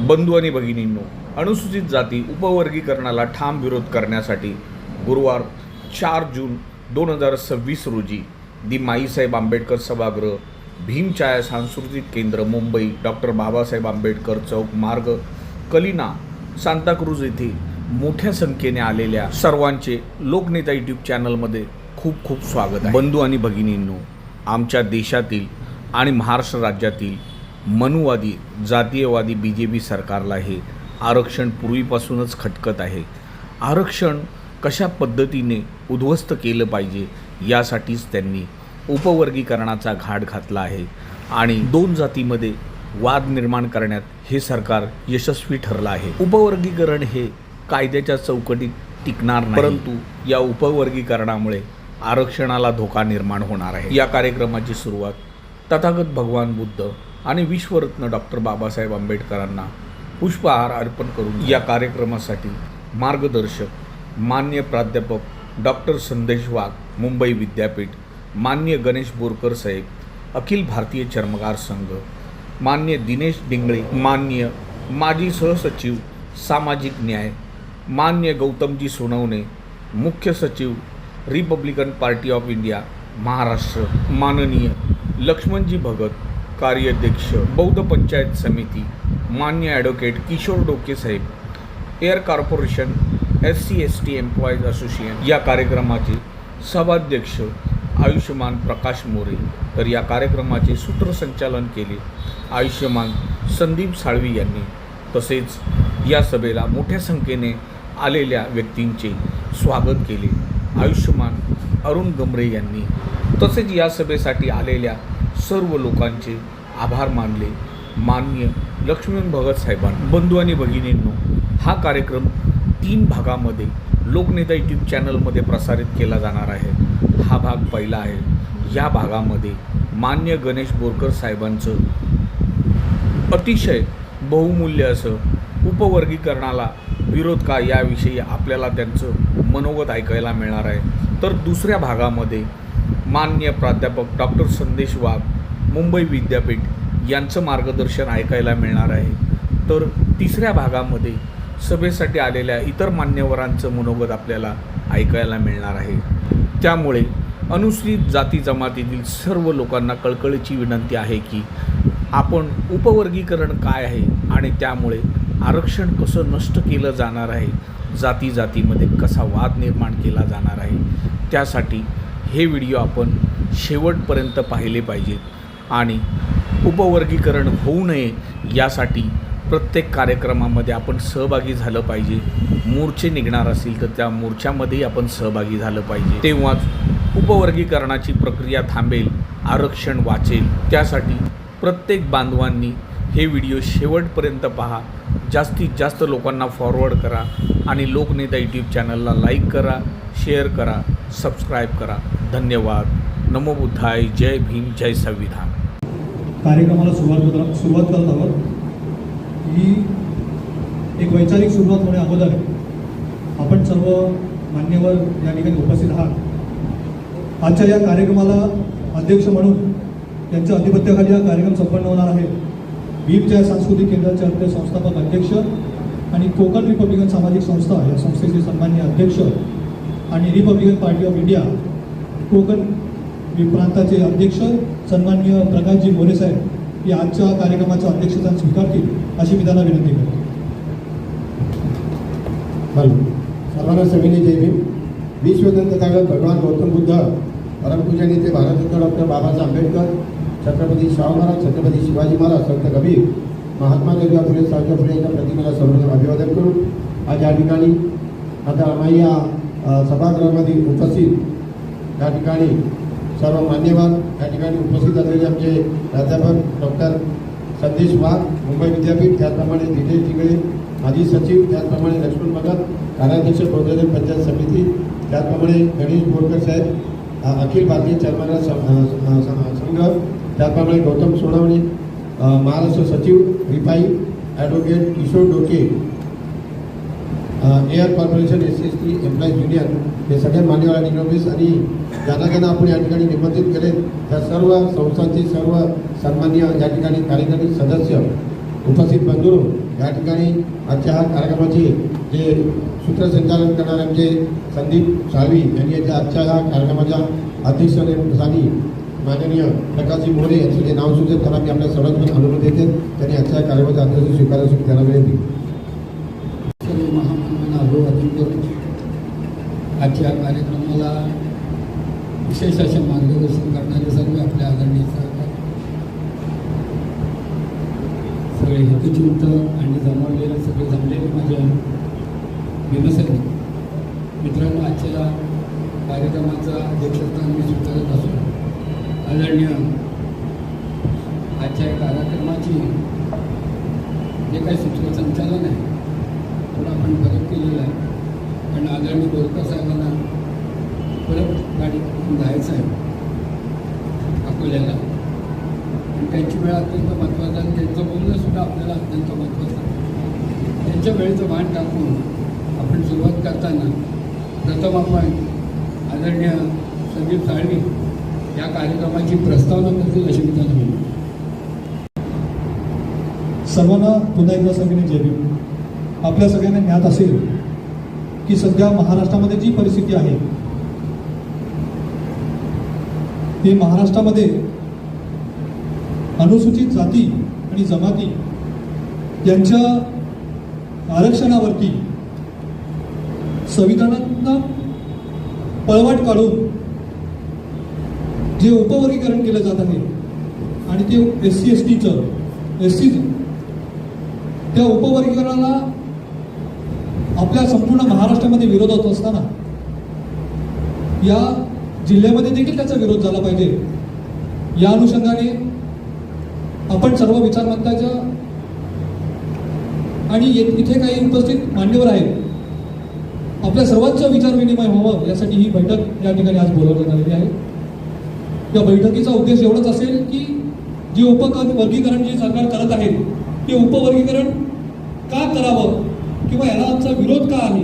बंधू आणि भगिनींनो, अनुसूचित जाती उपवर्गीकरणाला ठाम विरोध करण्यासाठी गुरुवार 4 जून 2026 रोजी दी माईसाहेब आंबेडकर सभागृह, भीमछाया सांस्कृतिक केंद्र, मुंबई, डॉक्टर बाबासाहेब आंबेडकर चौक मार्ग, कलिना, सांताक्रूज येथे मोठ्या संख्येने आलेल्या सर्वांचे लोकनेता यूट्यूब चॅनलमध्ये खूप खूप स्वागत आहे। बंधू आणि भगिनींनो, आमच्या देशातील आणि महाराष्ट्र राज्यातील मनुवादी जातीयवादी BJP सरकारला हे आरक्षण पूर्वीपासूनच खटकत आहे। आरक्षण कशा पद्धतीने उद्ध्वस्त केलं पाहिजे यासाठीच त्यांनी उपवर्गीकरणाचा घाट घातला आहे आणि दोन जातीमध्ये वाद निर्माण करण्यात हे सरकार यशस्वी ठरलं आहे। उपवर्गीकरण हे कायद्याच्या चौकटीत टिकणार नाही, परंतु या उपवर्गीकरणामुळे आरक्षणाला धोका निर्माण होणार आहे। या कार्यक्रमाची सुरुवात तथागत भगवान बुद्ध आणि विश्वरत्न डॉक्टर बाबासाहेब आंबेडकरांना पुष्पहार अर्पण करून या कार्यक्रमासाठी मार्गदर्शक मान्य प्राध्यापक डॉक्टर संदेश वाघ, मुंबई विद्यापीठ, मान्य गणेश बोरकर साहेब, अखिल भारतीय चर्मकार संघ, मान्य दिनेश डिंगळे, मान्य माजी सहसचिव सामाजिक न्याय, मान्य गौतमजी सोनवणे, मुख्य सचिव Republican party of India Maharashtra, माननीय लक्ष्मणजी भगत, कार्याध्यक्ष बौद्ध पंचायत समिती, मान्य ॲडव्होकेट किशोर डोके साहेब, air corporation SC/ST employees association, या कार्यक्रमाचे सभाध्यक्ष आयुष्यमान प्रकाश मोरे, तर या कार्यक्रमाचे सूत्रसंचालन केले आयुष्यमान संदीप साळवी यांनी। तसेच या सभेला मोठ्या संख्येने आलेल्या व्यक्तींचे स्वागत केले आयुष्यमान अरुण गमरे यांनी। तसेच या सभेसाठी आलेल्या सर्व लोकांचे आभार मानले मान्य लक्ष्मण भगत साहेबांनी। बंधू आणि भगिनींनो, हा कार्यक्रम 3 भागामध्ये लोकनेता यूट्यूब चॅनलमध्ये प्रसारित केला जाणार आहे। हा भाग पहिला आहे। या भागामध्ये मान्य गणेश बोरकर साहेबांचं अतिशय बहुमूल्य असं उपवर्गीकरणाला विरोध का याविषयी आपल्याला त्यांचं मनोगत ऐकायला मिळणार आहे। तर दुसऱ्या भागामध्ये मान्य प्राध्यापक डॉक्टर संदेश वाघ, मुंबई विद्यापीठ यांचं मार्गदर्शन ऐकायला मिळणार आहे। तर तिसऱ्या भागामध्ये सभेसाठी आलेल्या इतर मान्यवरांचं मनोगत आपल्याला ऐकायला मिळणार आहे। त्यामुळे अनुसूचित जाती जमातीतील सर्व लोकांना कळकळीची विनंती आहे की आपण उपवर्गीकरण काय आहे आणि त्यामुळे आरक्षण कसं नष्ट केलं जाणार आहे, जातीमध्ये कसा वाद निर्माण केला जाणार आहे, त्यासाठी हे व्हिडिओ आपण शेवटपर्यंत पाहिले पाहिजेत आणि उपवर्गीकरण होऊ नये यासाठी प्रत्येक कार्यक्रमामध्ये आपण सहभागी झालं पाहिजे। मोर्चे निघणार असतील तर त्या मोर्चामध्येही आपण सहभागी झालं पाहिजे, तेव्हाच उपवर्गीकरणाची प्रक्रिया थांबेल, आरक्षण वाचेल। त्यासाठी प्रत्येक बांधवांनी हे व्हिडिओ शेवटपर्यंत पहा, जास्तीत जास्त लोकांना फॉरवर्ड करा आणि लोकनेता यूट्यूब चॅनलला लाईक करा, शेअर करा, सबस्क्राईब करा। धन्यवाद। नमो बुद्धाय, जय भीम, जय संविधान। कार्यक्रमाला सुरुवात करत आहोत। ही एक वैचारिक सुरुवात होण्या अगोदर आपण सर्व मान्यवर या ठिकाणी उपस्थित आहात। आजच्या या कार्यक्रमाला अध्यक्ष म्हणून त्यांच्या अधिपत्याखाली हा कार्यक्रम संपन्न होणार आहे। भीमछाया सांस्कृतिक केंद्राचे आपले संस्थापक अध्यक्ष आणि कोकण रिपब्लिकन सामाजिक संस्था या संस्थेचे सन्माननीय अध्यक्ष आणि Republican party of India Konkan प्रांताचे अध्यक्ष सन्माननीय प्रकाशजी मोरे साहेब या आजच्या कार्यक्रमाचं अध्यक्षस्थान स्वीकारतील अशी मी त्यांना विनंती करतो। सर्वांना सविनय जय भीम। विश्वदंत तथागत भगवान गौतम बुद्ध, परमपूजनीय भारतरत्न डॉक्टर बाबासाहेब आंबेडकर, छत्रपती शाहू महाराज, छत्रपती शिवाजी महाराज, संत कबीर, महात्मा ज्योतिबा फुले, सावित्रीबाई फुले यांच्या प्रतिमेला सर्वप्रथम अभिवादन करून आज या ठिकाणी आता आम्ही या सभागृहामध्ये उपस्थित या ठिकाणी सर्व मान्यवर या ठिकाणी उपस्थित असलेले आमचे प्राध्यापक डॉक्टर संदेश वाघ, मुंबई विद्यापीठ, त्याचप्रमाणे दिनेश डिंगळे माजी सचिव, त्याचप्रमाणे लक्ष्मण भगत, कार्याध्यक्ष बौद्ध पंचायत समिती, त्याचप्रमाणे गणेश बोरकर साहेब, अखिल भारतीय चर्मकार संघ, त्याचप्रमाणे गौतम सोनवणे, महाराष्ट्र सचिव रिपाई, ॲडव्होकेट किशोर डोके, air corporation SC/ST employees union, हे सगळे मान्यवर आणि आणि ज्यांना आपण या ठिकाणी निमंत्रित केले त्या सर्व संस्थांचे सर्व सन्माननीय या ठिकाणी कार्यकारी सदस्य उपस्थित बंधू, या ठिकाणी आजच्या हा कार्यक्रमाचे जे सूत्रसंचालन करणारे आमचे संदीप साळवी यांनी याच्या आजच्या ह्या कार्यक्रमाच्या अध्यक्षस्थानी माननीय प्रकाशजी मोरे यांचं जे नाव सुचेल त्यांना मी आपल्या सर्वांना अनुरोध देते त्यांनी आजच्या कार्यक्रमाचा अध्यक्ष स्वीकारायसाठी त्यांना विनंती. सर्व महामानवांना अभिवादन करून आजच्या कार्यक्रमाला विशेष असे मार्गदर्शन करणारे सर्व आपल्या आदरणीय सहकारी सगळे हितचिंत आणि जमवलेले सगळे जमलेले माझे विनसक मित्रांनो, आजच्या कार्यक्रमाचं अध्यक्षस्थान मी स्वीकारत असून आदरणीय आजच्या कार्यक्रमाची जे काही सूत्रसंचालन आहे थोडं आपण फरक केलेला आहे. कारण आदरणीय बोरकर साहेबांना परत गाडी जायचं आहे अकोल्याला आणि त्यांची वेळ अत्यंत महत्त्वाचा आणि त्यांचं बोलणंसुद्धा आपल्याला अत्यंत महत्त्वाचं आहे. त्यांच्या वेळेचं भान टाकून आपण सुरुवात करताना प्रथम आपण आदरणीय संदीप साळवी या कार्यक्रमाची प्रस्तावना करतील अशी मी त्यांना विनंती. सर्वांना पुन्हा एकदा सगळ्यांनी जय भीम. आपल्या सगळ्यांना ज्ञात असेल की सध्या महाराष्ट्रामध्ये जी परिस्थिती आहे ती महाराष्ट्रामध्ये अनुसूचित जाती आणि जमाती यांच्या आरक्षणावरती संविधानातनं पळवाट काढून जे उपवर्गीकरण केलं जात आहे आणि ते SC STचं त्या उपवर्गीकरणाला आपल्या संपूर्ण महाराष्ट्रामध्ये विरोध होत असताना या जिल्ह्यामध्ये देखील त्याचा विरोध झाला पाहिजे. या अनुषंगाने आपण सर्व विचारवंताच्या आणि इथे काही उपस्थित मान्यवर आहेत आपल्या सर्वांचं विचार विनिमय व्हावं यासाठी ही बैठक या ठिकाणी आज बोलवण्यात आलेली आहे. या बैठकीचा उद्देश एवढाच असेल की जे उपवर्गीकरण जे सरकार करत आहे ते उपवर्गीकरण का करावं किंवा याला आमचा विरोध का आहे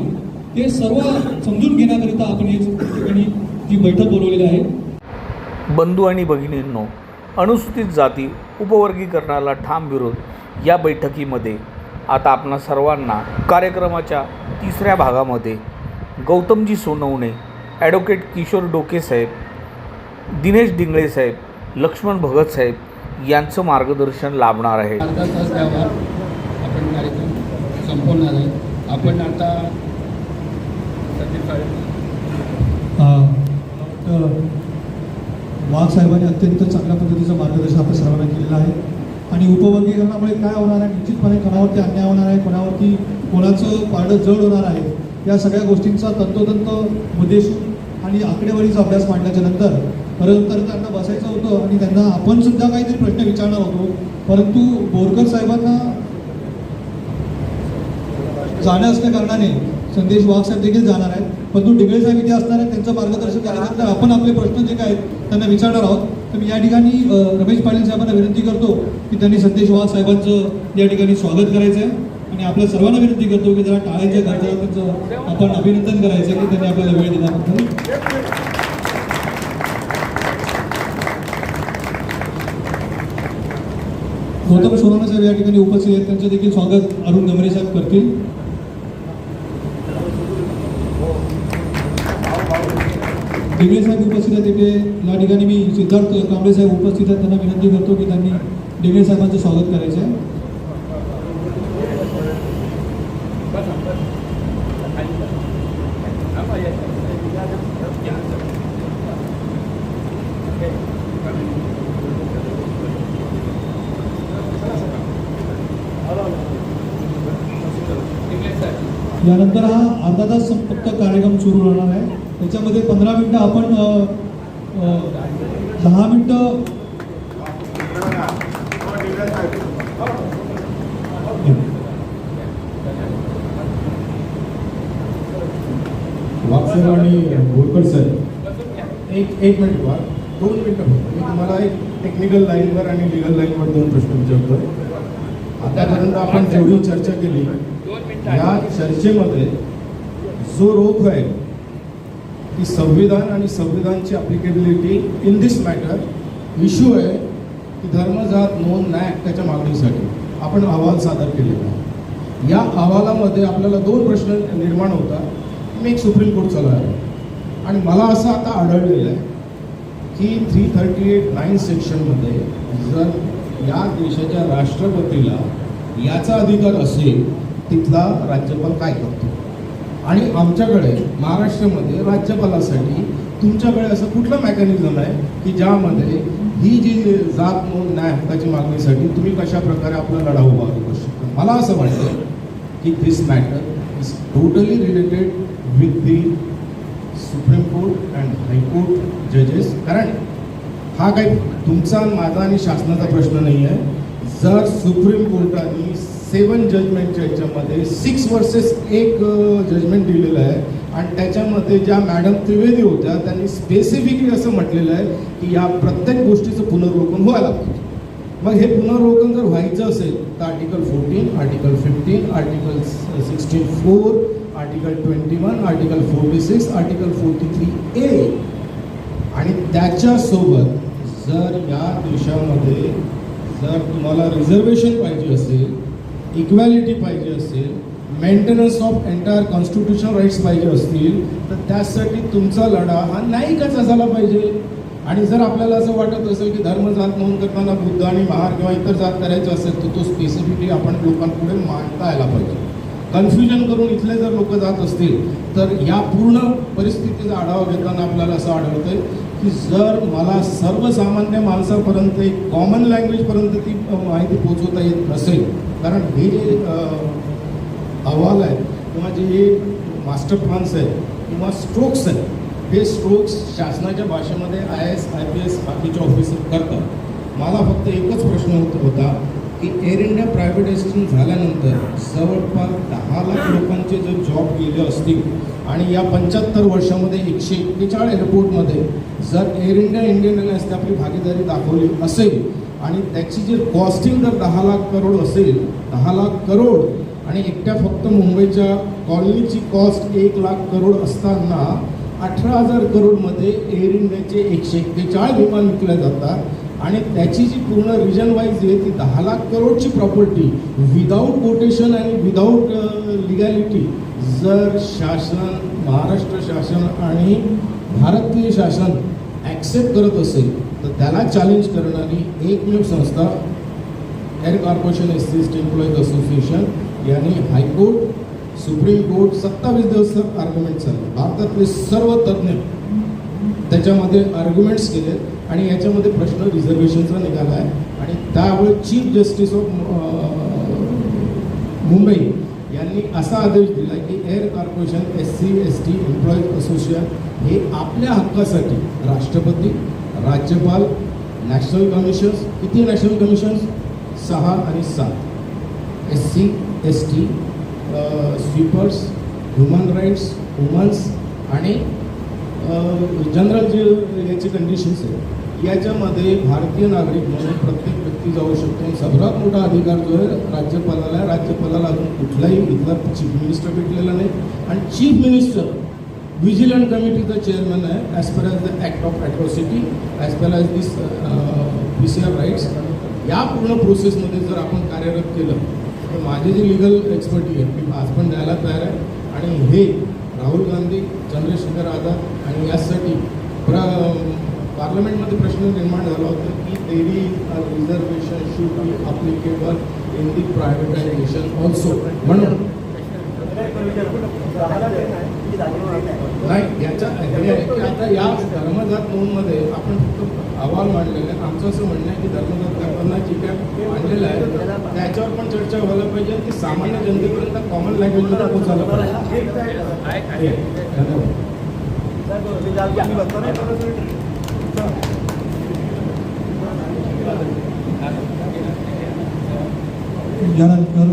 ते सर्व समजून घेण्याकरिता आपण या ठिकाणी जी बैठक बोलवलेली आहे. बंधू आणि भगिनींनो, अनुसूचित जाती उपवर्गीकरणाला ठाम विरोध या बैठकीमध्ये आता आपणा सर्वांना कार्यक्रमाच्या तिसऱ्या भागामध्ये गौतमजी सोनवणे, ॲडव्होकेट किशोर डोके साहेब, दिनेश डिंगळे साहेब, लक्ष्मण भगत साहेब यांचं मार्गदर्शन लाभणार आहे. अर्धा तास द्यावा आपण कार्यक्रम संपवणार आहे. आपण आता वाघ साहेबांनी अत्यंत चांगल्या पद्धतीचं मार्गदर्शन आपल्या सर्वांना केलेलं आहे आणि उपवर्गीकरणामुळे काय होणार आहे, निश्चितपणे कोणावरती अन्याय होणार आहे, कोणावरती कोणाचं पारडं जड होणार आहे, या सगळ्या गोष्टींचा तंतोतंत उद्देशून आणि आकडेवारीचा अभ्यास मांडल्याच्या नंतर त्यांना बसायचं होतं आणि त्यांना आपण सुद्धा काहीतरी प्रश्न विचारणार होतो. परंतु बोरकर साहेबांना जाणं असल्या कारणाने संदेश वाघ साहेब देखील जाणार आहेत, परंतु डिंगळे साहेब इथे असणार आहेत. त्यांचं मार्गदर्शन केल्यानंतर आपण आपले प्रश्न जे काय आहेत त्यांना विचारणार आहोत. तर मी या ठिकाणी रमेश पाटील साहेबांना विनंती करतो की त्यांनी संदेश वाघ साहेबांचं या ठिकाणी स्वागत करायचं आहे आणि आपल्या सर्वांना विनंती करतो की जरा टाळ्यांच्या गजरात आपण अभिनंदन करायचं की त्यांनी आपल्याला वेळ दिल्याबद्दल. गौतम सोनवणे साहेब या ठिकाणी उपस्थित आहेत, त्यांचं देखील स्वागत अरुण गमरे साहेब करतील. डिंगळे साहेब उपस्थित आहेत तिथे या ठिकाणी मी सिद्धार्थ कांबळे साहेब उपस्थित आहेत, त्यांना विनंती करतो की त्यांनी डिंगळे साहेबांचं स्वागत करायचं आहे. यानंतर हा अर्धा तास फक्त कार्यक्रम सुरू राहणार आहे. त्याच्यामध्ये 15 मिनिटं आपण 10 मिनिटं वागसर आणि बोरकर सर एक मिनिट वा 2 मिनिटं मी तुम्हाला एक टेक्निकल लाईनवर आणि लिगल लाईनवर 2 प्रश्न विचारतोय. आतापर्यंत आपण जेवढी चर्चा केली या चर्चेमध्ये जो रोख आहे ती संविधान आणि संविधानची ॲप्लिकेबिलिटी इन दिस मॅटर इश्यू आहे की धर्म जात नोंद न्याय त्याच्या मागणीसाठी आपण अहवाल सादर केलेला आहे. या अहवालामध्ये आपल्याला 2 प्रश्न निर्माण होतात. मी एक सुप्रीम कोर्टचा लॉयर आहे आणि मला असं आता आढळलेलं आहे की 338(9) सेक्शनमध्ये जर या देशाच्या राष्ट्रपतीला याचा अधिकार असेल, तिथला राज्यपाल काय करतो. आणि आमच्याकडे महाराष्ट्रामध्ये राज्यपालासाठी तुमच्याकडे असं कुठलं मेकॅनिझम आहे की ज्यामध्ये ही जी जात नोंद न्याय हक्काची मागणीसाठी तुम्ही कशा प्रकारे आपला लढा उभा करू शकता. मला असं वाटतं की this matter is totally related with the supreme court and high court जजेस. कारण हा काही तुमचा माझा आणि शासनाचा प्रश्न नाही आहे. जर सुप्रीम कोर्टाने 7 जजमेंटच्या याच्यामध्ये 6 वर्सेस 1 जजमेंट दिलेलं आहे आणि त्याच्यामध्ये ज्या मॅडम त्रिवेदी होत्या त्यांनी स्पेसिफिकली असं म्हटलेलं आहे की या प्रत्येक गोष्टीचं पुनर्वलोकन व्हायला पाहिजे. मग हे पुनर्वलोकन जर व्हायचं असेल तर article 14, article 15, article 16(4), article 21, article 46, article 43A आणि त्याच्यासोबत जर या देशामध्ये जर तुम्हाला रिझर्वेशन पाहिजे असेल, इक्वॅलिटी पाहिजे असेल, maintenance of entire constitutional rights पाहिजे असतील, तर त्यासाठी तुमचा लढा हा न्यायिकच असायला पाहिजे. आणि जर आपल्याला असं वाटत असेल की धर्मजात नोंद करताना बुद्ध आणि महार किंवा इतर जात करायचं असेल तर तो स्पेसिफिकली आपण लोकांपुढे मांडता यायला पाहिजे. कन्फ्युजन करून इथले जर लोक जात असतील तर या पूर्ण परिस्थितीचा आढावा घेताना आपल्याला असं आढळतंय की जर मला सर्वसामान्य माणसापर्यंत एक कॉमन लँग्वेजपर्यंत ती माहिती पोहोचवता येत नसेल, कारण हे जे अहवाल आहे किंवा जे हे मास्टर प्लॅन्स आहेत किंवा स्ट्रोक्स आहेत, हे स्ट्रोक्स शासनाच्या भाषेमध्ये IAS, IPS बाकीचे ऑफिसर करतात. मला फक्त एकच प्रश्न होता की एअर इंडिया प्रायव्हेटायझेशन झाल्यानंतर जवळपास 10 लाख लोकांचे जर जॉब गेले असतील आणि या 75 वर्षामध्ये 141 एअरपोर्टमध्ये जर एअर इंडिया इंडियन एअरलाइन्सने आपली भागीदारी दाखवली असेल आणि त्याची जी कॉस्टिंग जर 10 लाख करोड असेल, 10 लाख करोड आणि एकट्या फक्त मुंबईच्या कॉलनीची कॉस्ट 1 लाख करोड असताना 18,000 करोडमध्ये एअर इंडियाचे 141 विमान विकल्या जातात आणि त्याची जी पूर्ण रिजन वाईज आहे ती 10 लाख करोडची प्रॉपर्टी विदाऊट कोटेशन आणि विदाऊट लिगॅलिटी जर शासन, महाराष्ट्र शासन आणि भारतीय शासन ॲक्सेप्ट करत असेल तर त्याला चॅलेंज करणारी एकमेव संस्था air corporation SC ST employees association यांनी हायकोर्ट, सुप्रीम कोर्ट 27 दिवस आर्ग्युमेंट चालले. भारतातले सर्व तज्ज्ञ त्याच्यामध्ये आर्ग्युमेंट्स केले आणि याच्यामध्ये प्रश्न रिझर्वेशनचा निघाला आहे आणि त्यामुळे चीफ जस्टिस ऑफ मुंबई यांनी असा आदेश दिला की air corporation SC/ST employees association हे आपल्या हक्कासाठी राष्ट्रपती, राज्यपाल, नॅशनल कमिशन्स, किती नॅशनल कमिशन्स 6 आणि 7, SC/ST, sweepers, human rights, women's आणि जनरल जे याची कंडिशन्स आहेत याच्यामध्ये भारतीय नागरिक म्हणून प्रत्येक व्यक्ती जाऊ शकतो. सर्वात मोठा अधिकार जो आहे राज्यपालाला आहे. राज्यपालाला अजून कुठलाही इथला चीफ मिनिस्टर भेटलेला नाही आणि चीफ मिनिस्टर विजिलंट कमिटीचा चेअरमॅन आहे as per as the act of atrocity, as per as this PCR rights. या पूर्ण प्रोसेसमध्ये जर आपण कार्यरत केलं तर माझे जे लिगल एक्सपर्टी आहे मी आज पण द्यायला तयार आहे आणि हे राहुल गांधी, चंद्रशेखर आझाद आणि यासाठी पार्लमेंटमध्ये प्रश्न निर्माण झाला होता की देरी reservation should be applicable in the privatisation also. म्हणून नाही याच्या आता या धर्मजात नोंदमध्ये आपण फक्त अहवाल मांडलेला आहे. आमचं असं म्हणणं आहे की धर्मजात करताना जे काय मांडलेलं आहे त्याच्यावर पण चर्चा व्हायला पाहिजे की सामान्य जनतेपर्यंत कॉमन लँग्वेजमध्ये पोहोचायला पाहिजे. यानंतर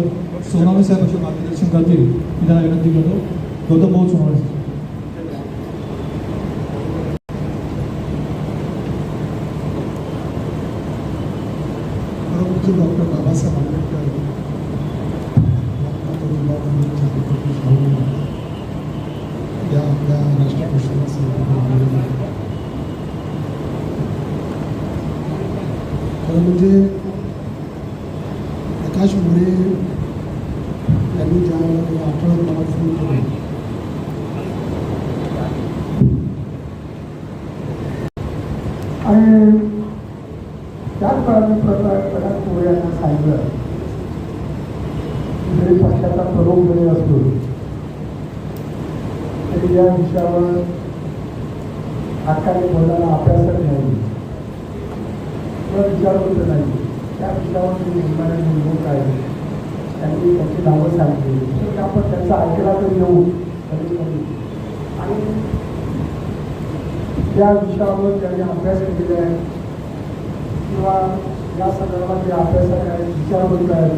सोनावणे साहेब असे मार्गदर्शन करतील मी त्यांना विनंती करतो. गौतम भाऊ सोनावणे. परमपूज्य डॉक्टर बाबासाहेब आंबेडकर या आपल्या राष्ट्रपतीला खरं म्हणजे एका प्रकाश मोरे यांनी ज्या वेळेला आठवड्यात मला फोन केला आणि त्याच प्रकाश मोरे यांना सांगितलं जरी पक्षाचा प्रमुख जरी असतो तरी या विषयावर हक्काने बोलायला अभ्यासच नाही विचार होत नाही. त्या विषयावर तुम्ही नेमणारे लोक आहेत त्यांनी त्याची नावं सांगितली तर आपण त्यांचा ऐकला तर येऊ कधी कधी आणि त्या विषयावर त्यांनी अभ्यास केलेले आहे किंवा या संदर्भात जे अभ्यासक आहेत विचार होत आहेत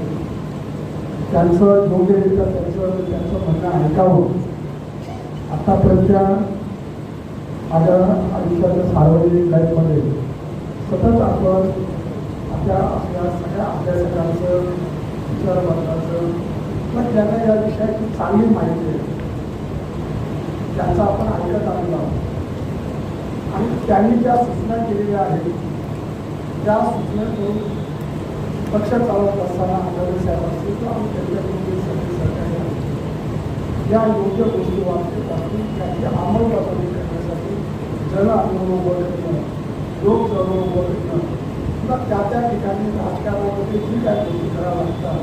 त्यांचं योग्यरित्या त्यांचं म्हणणं ऐकावं. आतापर्यंतच्या माझ्या आयुष्याच्या सार्वजनिक लाईफमध्ये सतत आपण आपल्या सगळ्या अभ्यासकांचं विचारवंतांचं किंवा ज्यांना या विषयाची चांगली माहिती आहे त्यांचं आपण ऐकत आलेलो आहोत आणि त्यांनी ज्या सूचना केलेल्या आहेत त्या सूचनेतून पक्ष चालवत असताना आठवले साहेब असतील किंवा त्यांच्याकडून सरकारी या योग्य गोष्टी वापरत असतील त्याची अंमलबजावणी करण्यासाठी जन आंदोलन उभं करणं लोक चळवळ उभं करणं किंवा त्या ठिकाणी राजकारणामध्ये जी काय गोष्टी कराव्या लागतात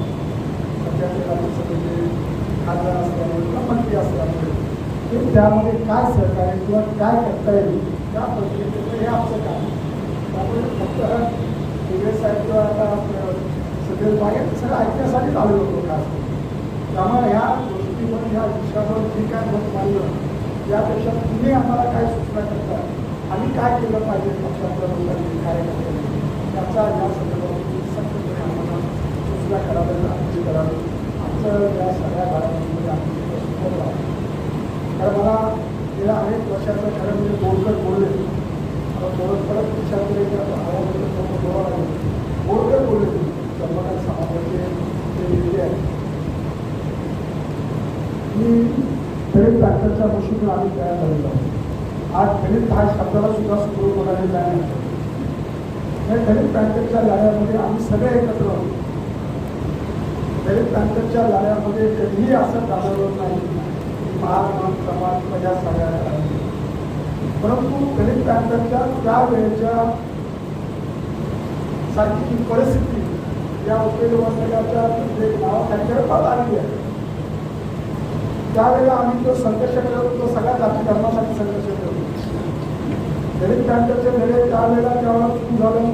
सध्याचे राज्यसभेचे खासदार असल्यामुळे किंवा मंत्री असल्यामुळे ते त्यामध्ये काय सहकार्य किंवा काय करता येईल त्या पद्धतीचं हे आमचं काम. त्यामुळे फक्त वेगळे साहेब किंवा आता सगळे बाहेर सगळं ऐकण्यासाठीच आलेलो होतो खास. त्यामुळे ह्या गोष्टीवर ह्या विषयावर जे काय मत मांडलं यापेक्षा तुम्ही आम्हाला काय सूचना करता आम्ही काय केलं पाहिजे पक्षाच्या लोकांनी कार्यकर्त्यांनी त्याचा या संदर्भात सक्त आम्हाला सूचना कराव्या आमची करावी. आमचं या सगळ्या भागामध्ये आमची सपोर्ट आहे. कारण मला गेल्या अनेक वर्षाचं खरं म्हणजे बोरकर बोलले परत विचारले बोरकर बोलले चंद्रकांत समाजाचे जे नेते आहेत मी दलित बँकरच्या गोष्टीतून आम्ही तयार झालेलो आहोत. आज दलित हा शब्दाला सुद्धा सुरू होणारे नाही. या दलित बँकेच्या लढ्यामध्ये आम्ही सगळे एकत्र होतो. दलित बँकेच्या लढ्यामध्ये कधीही असं जाणवलं नाही की महाराष्ट्र समाज या सगळ्या परंतु दलित बँकेच्या त्यावेळेच्या सारखी जी परिस्थिती या उपयोगवासकाच्या नावाखाली आलेली आहे त्यावेळेला आम्ही तो संघर्ष करत होतो. सगळ्या जाती धर्मासाठी संघर्ष करत होतो. दलित बँकेचे लढे त्यावेळेला ज्यावेळेला सुरू झालं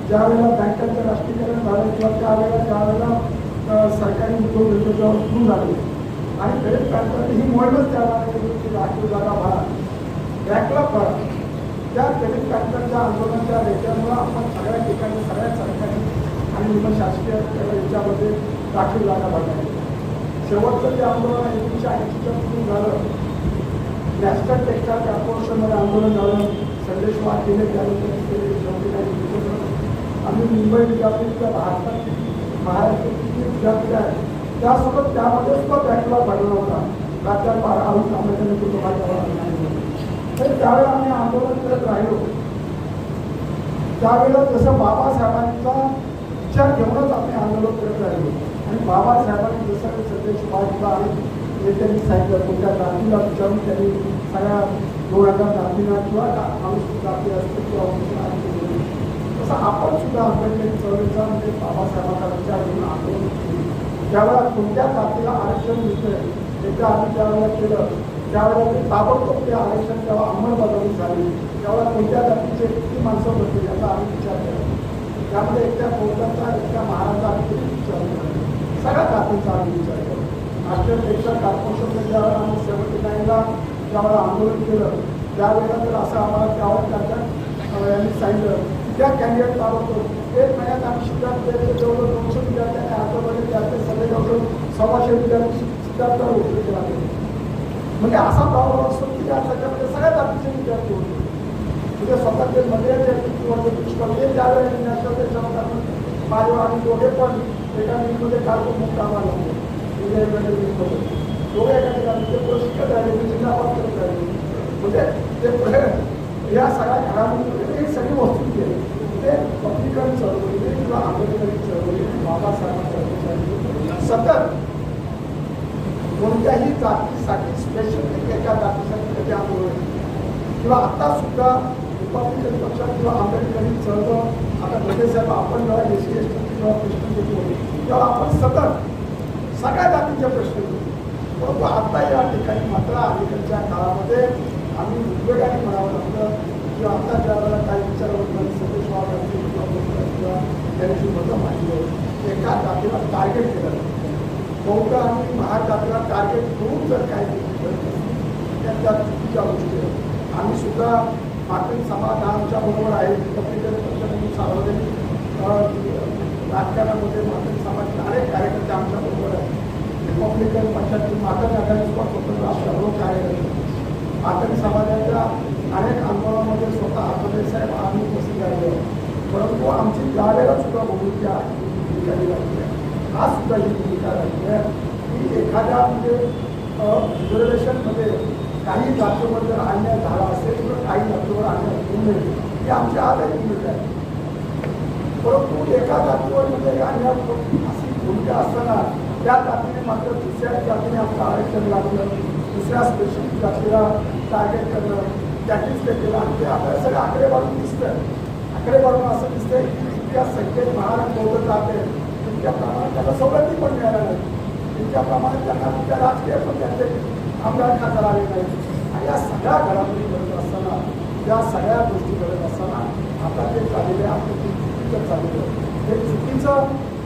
ज्यावेळेला बँकांचं राष्ट्रीयकरण झालं किंवा त्यावेळेला सरकारी उद्योग जेव्हा सुरू झाले आणि दलित बँकांची ही मोहीमच त्यावेळेला राखीव जागा भरा बँकला भरा त्या दलित बँकांच्या आंदोलनाच्या रेट्यामुळं आपण सगळ्या ठिकाणी सगळ्या सरकारी आणि शासकीय याच्यामध्ये राखीव जागा भरल्या. शेवटचं जे आंदोलन 1980च्या सुरू झालं नॅशनल टेक्स्टाईल कॉर्पोरेशनमध्ये आंदोलन झालं. संदेश केले त्यानंतर आम्ही मुंबई विद्यापीठ किंवा भारतातील महाराष्ट्रातील जी विद्यापीठ आहे त्यासोबत त्यामध्ये सुद्धा बँकला भरला होता. राज्यात अरुण आंबेडकर नेतृत्वात तर त्यावेळेला आम्ही आंदोलन करत राहिलो. त्यावेळेला जसं बाबासाहेबांचा विचार घेऊनच आम्ही आंदोलन करत राहिलो आणि बाबासाहेबांनी जसं संदेश दिला आणि नेत्यांनी सांगितलं कोणत्या जातीला विचारून त्यांनी सगळ्या 2000 जातींना किंवा अनुसूचित जाती असतील किंवा तसं आपण सुद्धा आंबेडकरी चळवळीचा म्हणजे बाबासाहेबांचा विचार घेऊन आंदोलन केलं. ज्यावेळेला कोणत्या जातीला आरक्षण मिळतं एकदा आम्ही त्यावेळेला केलं त्यावेळेला ते ताबडतोब ते आरक्षण जेव्हा अंमलबजावणी झाली त्यावेळेला कोणत्या जातीचे किती माणसं होते याचा आम्ही विचार केला. त्यामध्ये एकट्या कोकणचा एकट्या महाराजांचा किती विचार केला सगळ्या जातींचा आम्ही विचार केला. राष्ट्रीय टेक्स्टाईल कॉर्पोरेशनने ज्यावेळेला आम्ही 79ला ज्यावेळेला आंदोलन केलं त्यावेळेला तर असं आम्हाला त्यावेळेला यांनी सांगितलं की त्या कॅन्डिडेट ताबडतोब 1 महिन्यात आम्ही शिक्षण जवळ 200 विद्यार्थ्यांनी आजोबाने त्याचे सगळे जवळ 125 विद्यार्थी शिक्षणाचा उपयोग केला. म्हणजे असा प्रॉब्लेम असतो की त्याच्यामध्ये सगळ्या जातीचे विद्यार्थी होते. म्हणजे स्वतःचे मध्ये किंवा त्यावेळेस नॅशनल त्याच्यामध्ये माझ्यावर आम्ही दोघे पण एका मीटमध्ये काढतो खूप कामाला लागतो. दोघे एका ठिकाणी ते शिकत राहिले ते जिल्हाबाद करत राहिले. म्हणजे ते या सगळ्या घडामोडीमध्ये एक सगळी वस्तू केली ते पब्लिकन चळवळी किंवा आंबेडकरी चळवळी बाबासाहेबांच्या आहे सतत कोणत्याही जातीसाठी स्पेसिफिक एका जातीसाठी कधी आंदोलन किंवा आता सुद्धा रिपब्लिकन पक्ष किंवा आंबेडकरी चळवळ आता मोठे साहेब आपण जेव्हा एसी एस टी जेव्हा प्रश्न घेतो तेव्हा आपण सतत सगळ्या जातीचे प्रश्न घेतो परंतु आता या ठिकाणी मात्र अलीकडच्या काळामध्ये आम्ही उद्योगाने म्हणावं लागतं किंवा आता ज्या वेळेला काही विचारवंत सतीश वाघ असतील किंवा त्यांची मतं मांडलं एका जातीला टार्गेट केलं बौद्ध आणि महाजातीला टार्गेट करून जर काय त्या चुकीच्या गोष्टी आहेत आम्ही सुद्धा मातृ समाज आमच्या बरोबर आहे रिपब्लिकन पक्षाने सार्वजनिक राजकारणामध्ये मातृ समाजाचे अनेक कार्यकर्ते आमच्या बरोबर आहेत रिपब्लिकन पक्षातील मातृ आघाडी स्वतंत्र आपल्याबरोबर कार्यरत मातृ समाजाच्या अनेक आंदोलनामध्ये स्वतः आठवले साहेब आम्ही उपस्थित राहिलो परंतु आमची त्यावेळेला सुद्धा भूमिका ठिकाणी लागली आहे आज सुद्धा ही भूमिका राहिली आहे की एखाद्या म्हणजे रिझर्वेशनमध्ये काही जातीवर जर अन्याय झाला असेल तर काही जातीवर अन्याय होऊ नये ही आमच्या आजही भूमिका आहे परंतु एका जातीवर म्हणजे अन्याय अशी भूमिका असताना त्या जातीने मात्र दुसऱ्या जातीने आपलं आरक्षण लागलं दुसऱ्या स्पेसिफिक जातीला टार्गेट करणं त्याचीच ते केलं आणि ते आपल्याला सगळं आकडेवाढून दिसतं आकडेवाढून असं दिसतंय की इतक्या संख्येत महाराष्ट्र बौद्ध जाते तितक्या प्रमाणात त्यांना सवलती पण मिळाल्या नाही तितक्या प्रमाणात त्यांना तिथल्या राजकीय पण त्यांचे आमदार खासदार आले नाही आणि या सगळ्या घडामोडी करत असताना या सगळ्या गोष्टी करत असताना आता ते चाललेले आपलं चुकीचं चाललेलं हे चुकीचं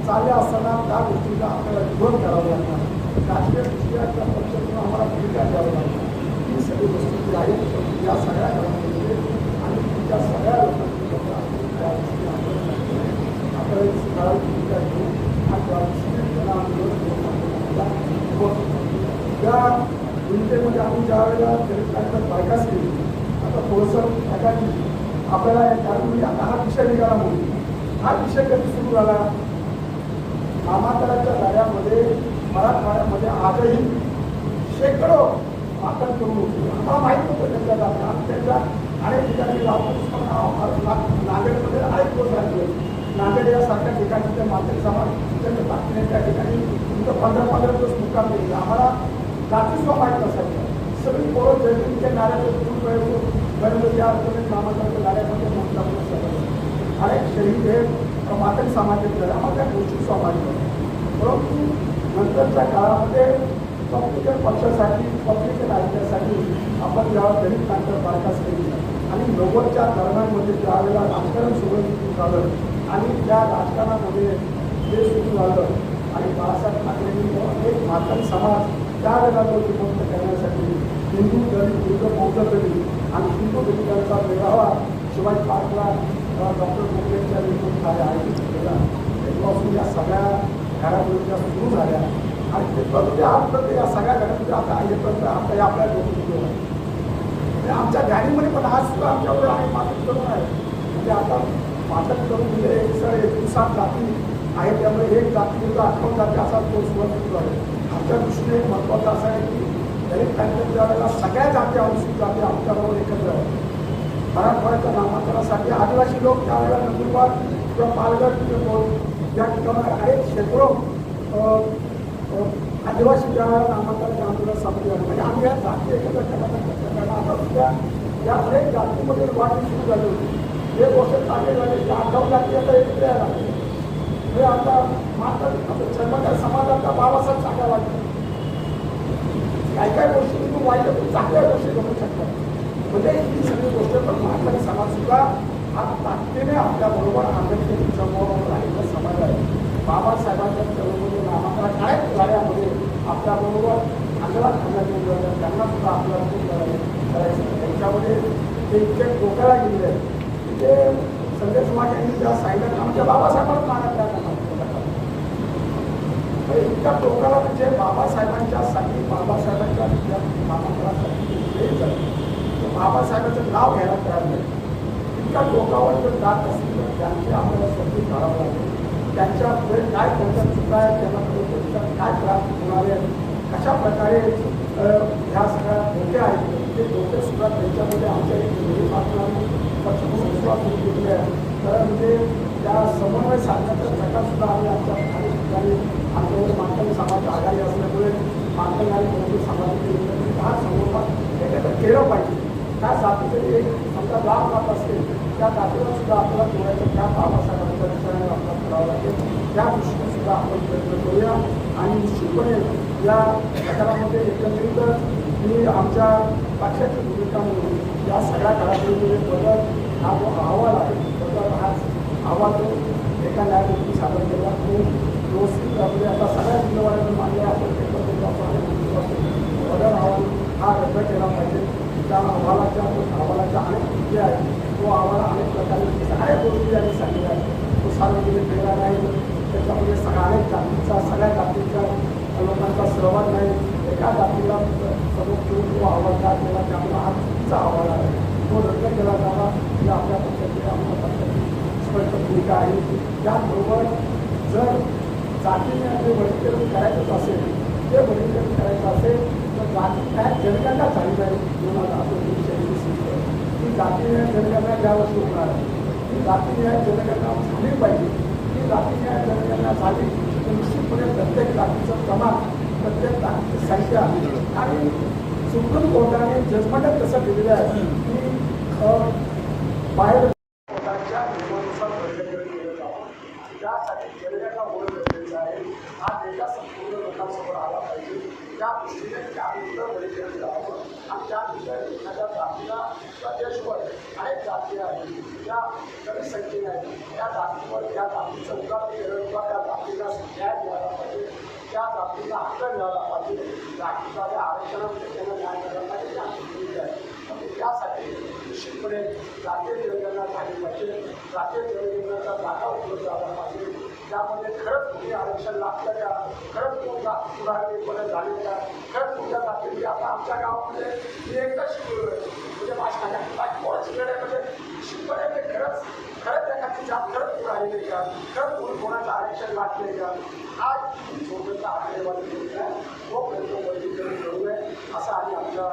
चालले असताना त्या गोष्टीचा आपल्याला विरोध करावा लागणार राजकीय दृष्ट्या त्या पक्षातून आम्हाला भूमिका द्यावी लागणार ही सगळी गोष्टी जी आहेत या सगळ्या घडामोडीमध्ये आणि त्या सगळ्या लोकांची आपल्याला भूमिका घेऊन त्या भूमिकेमध्ये आम्ही ज्या वेळेला दलित नाटकात बायकास केली आता थोडंसं टाकायची आपल्याला त्यावेळी आता हा विषय निघाला म्हणून हा विषय कधी सुरू झाला नामांतराच्या लढ्यामध्ये मराठवाड्यामध्ये आजही शेकडो वाटप करून होते आम्हाला माहीत होतं त्यांच्या जाती आम्ही त्यांच्या अनेक ठिकाणी नांदेडमध्ये अनेक लोक राहिले नांदेड यासारख्या ठिकाणी त्या मातृ समाज त्यांच्या ताकदीने त्या ठिकाणी तुमचं 15-15 दिवस मुक्काम केले आम्हाला जाती सुद्धा माहीत नसायचं सगळी पोरं जैविकच्या नाऱ्याचे दूर गणपती या अर्थाने नामांतराच्या नाऱ्यामध्ये मुक्काम करायचं अनेक शहीद हे मातृ समाजाचे आम्हाला त्या गोष्टी सुद्धा माहीत होत्या परंतु नंतरच्या काळामध्ये रिपब्लिकन पक्षासाठी रिपब्लिकन ऐक्यासाठी आपण जेव्हा दलित नाट्य बारकास केली आणि 90च्या दरम्यानमध्ये ज्यावेळेला राजकारण सुरू झालं आणि त्या राजकारणामध्ये जे सुरू झालं आणि बाळासाहेब ठाकरेंनी एक मातृ समाज त्यावेळेला तो विभक्त करण्यासाठी हिंदू दलित हिंदू बौद्ध दलित आणि हिंदू दलितांचा मेळावा शिवाजी पार्कला डॉक्टर गोखलेंच्या नेतृत्वाखाली आयोजित केला तेव्हापासून या सगळ्या घडामोडी सुरू झाल्या आणि ते आजपर्यंत या सगळ्या घडामोडी आता येतपर्यंत आता आपल्या डोक्यात आमच्या गाडीमध्ये पण आज सुद्धा आमच्यावर आहे मातृ करून आहे म्हणजे आता मातृ करून म्हणजे 159 जाती आहेत त्यामुळे एक जाती म्हणजे 58 जाती असा तो सुरू आहे आमच्या दृष्टीने एक महत्त्वाचं असं आहे की दलित ज्या वेळेला सगळ्या जाती अनुसूचित जाती आमच्याबरोबर एकत्र आहेत मराठवाड्याच्या नामांतरासाठी आदिवासी लोक त्यावेळेला नंदुरबार किंवा पालघर किंवा या ठिकाणी अनेक शेकडो आदिवासी ज्या नामांतराच्या आंदोलन सामील झाले म्हणजे आम्ही या जाती एकत्र करण्याचा आता सुद्धा या अनेक जातीमध्ये वाटणी सुरू झाली होती एक वर्ष चांगले झाले की 8 जाती आता एकत्र यायला लागले हे आता मात्र जन्मदार समाजाचा बाबासाहेब सांगायला लागले काही काही गोष्टी तुम्ही वाईट चांगल्या गोष्टी घडू शकतात म्हणजे ही सगळी गोष्ट पण महात्मा समाज सुद्धा हा ताकदीने आपल्याबरोबर आंबेडकरी समोर राहिलेला समाज आहे बाबासाहेबांच्या चळवळीमध्ये नामांतरात अनेक लढ्यामध्ये आपल्याबरोबर आंदोलन करण्यात येईल त्यांना सुद्धा आपल्याला खूप करायचं त्यांच्यामध्ये ते इतके डोक्याला गेलेले आहे की ते संदेश वाघ यांनी ज्या सांगितलं आमच्या बाबासाहेबांना मागत इतक्या डोक्याला म्हणजे बाबासाहेबांच्यासाठी बाबासाहेबांच्या नामांतरासाठी बाबासाहेबांचं नाव घ्यायला तयार नाही इतक्या डोक्यावर जर जात असेल तर त्यांची आपल्याला स्वतः काढावं लागेल त्यांच्या पुढे काय त्यांच्या चुका आहेत त्यांना पुढे काय त्रास होणार आहे कशा प्रकारे ह्या सगळ्या धोके आहेत ते धोके सुद्धा त्यांच्यामध्ये आमच्या एक पक्षापासून सुरुवात सुरू केलेली आहे तर म्हणजे त्या समन्वय साधण्याचा प्रकार सुद्धा आम्ही आमच्या ठिकाणी आमच्याकडे मातंग समाज आघाडी असल्यामुळे मातंग आणि मजूर समाजाचे त्या संदर्भात एकत्र केलं पाहिजे. त्या जातीचे एक समजा लाभ जात असतील त्या जातीला सुद्धा आपल्याला जोडायचं, त्या बाबासाहेबांच्या विचाराने आपल्याला करावं लागेल. त्या दृष्टीने सुद्धा आपण प्रयत्न करूया आणि निश्चितपणे या प्रकारामध्ये एकत्रित मी आमच्या पक्षाची भूमिका म्हणून या सगळ्या काळामध्ये बदल हा जो अहवाल आहे बदल हा अहवाल जो एका न्यायमूर्ती सादर केला तो व्यवस्थित आपले आता सगळ्या जिल्ह्यावाल्यांनी मानले आपण बदल अहवाल हा रद्द केला पाहिजे. त्या अहवालाच्या अनेक कृती आहेत. तो अहवाल अनेक प्रकारे सगळ्या गोष्टी त्यांनी सांगितल्या आहेत. तो सार्वजनिक केला नाही, त्याच्यामध्ये अनेक जातीचा सगळ्या जातीच्या लोकांचा सहभाग नाही. एका जातीला समोर ठेवून तो अहवाल का केला त्यामुळे हा चुकीचा अहवाल आहे. तो रद्द केला जावा ही आपल्या पक्षाची आपल्या पक्षाची स्पष्ट भूमिका आहे. त्याचबरोबर जर जातीने जे वर्गीकरण करायचंच असेल, ते वर्गीकरण करायचं असेल तर जाती काय जनगणना झाली नाही 2019 ती जातीने जनगणना ज्यावर्षी होणार आहे ती जातीने जनगणना झाली पाहिजे. ती जातीने जनगणना झाली तर निश्चितपणे प्रत्येक जातीचं प्रमाण, प्रत्येक जातीची संख्या आणि सुप्रीम कोर्टाने जजमेंटात कसं दिलेलं आहे की बाहेर कोर्टाच्या नियमानुसार वर्गीकरण केलं जावं. त्यासाठी जनगणना होणं गरजेचं आहे. हा डेटा संपूर्ण लोकांसमोर आला पाहिजे. त्या दृष्टीने त्यानंतर वर्गीकरण करावं आणि त्यानंतर एखाद्या जातीला प्रदेशवर अनेक जाती आहेत त्या कमी संख्येने आहेत. त्या जातीवर त्या जातीचं उदात्तीकरण किंवा त्या जातीला न्याय मिळाला पाहिजे, त्या जातीला हक्क मिळाला पाहिजे. जातीच्या त्या आरक्षणामध्ये त्यांना न्याय मिळाला पाहिजे ही आमची भूमिका आहे. म्हणजे त्यासाठी निश्चितपणे जातीय जनगणना झाली पाहिजे. जातीय जनगणनेचा डाटा उपलब्ध झाला पाहिजे. त्यामध्ये खरंच कुठे आरक्षण लागतं का, खरंच कोण पुढारीपणे झाले का, खरंच कुठल्या जातीमध्ये आता आमच्या गावामध्ये मी एकदा शिकलो म्हणजे माझ्या कोणाच वेळेमध्ये निश्चितपणे ते खरंच एखादी जात खरंच पुढे का, खरंच कोणाचं आरक्षण लागले का, हा छोट्याचा आकडेवारी घेऊन आहे तो प्रयत्न वर्गीकरण करू नये असं आम्ही आमच्या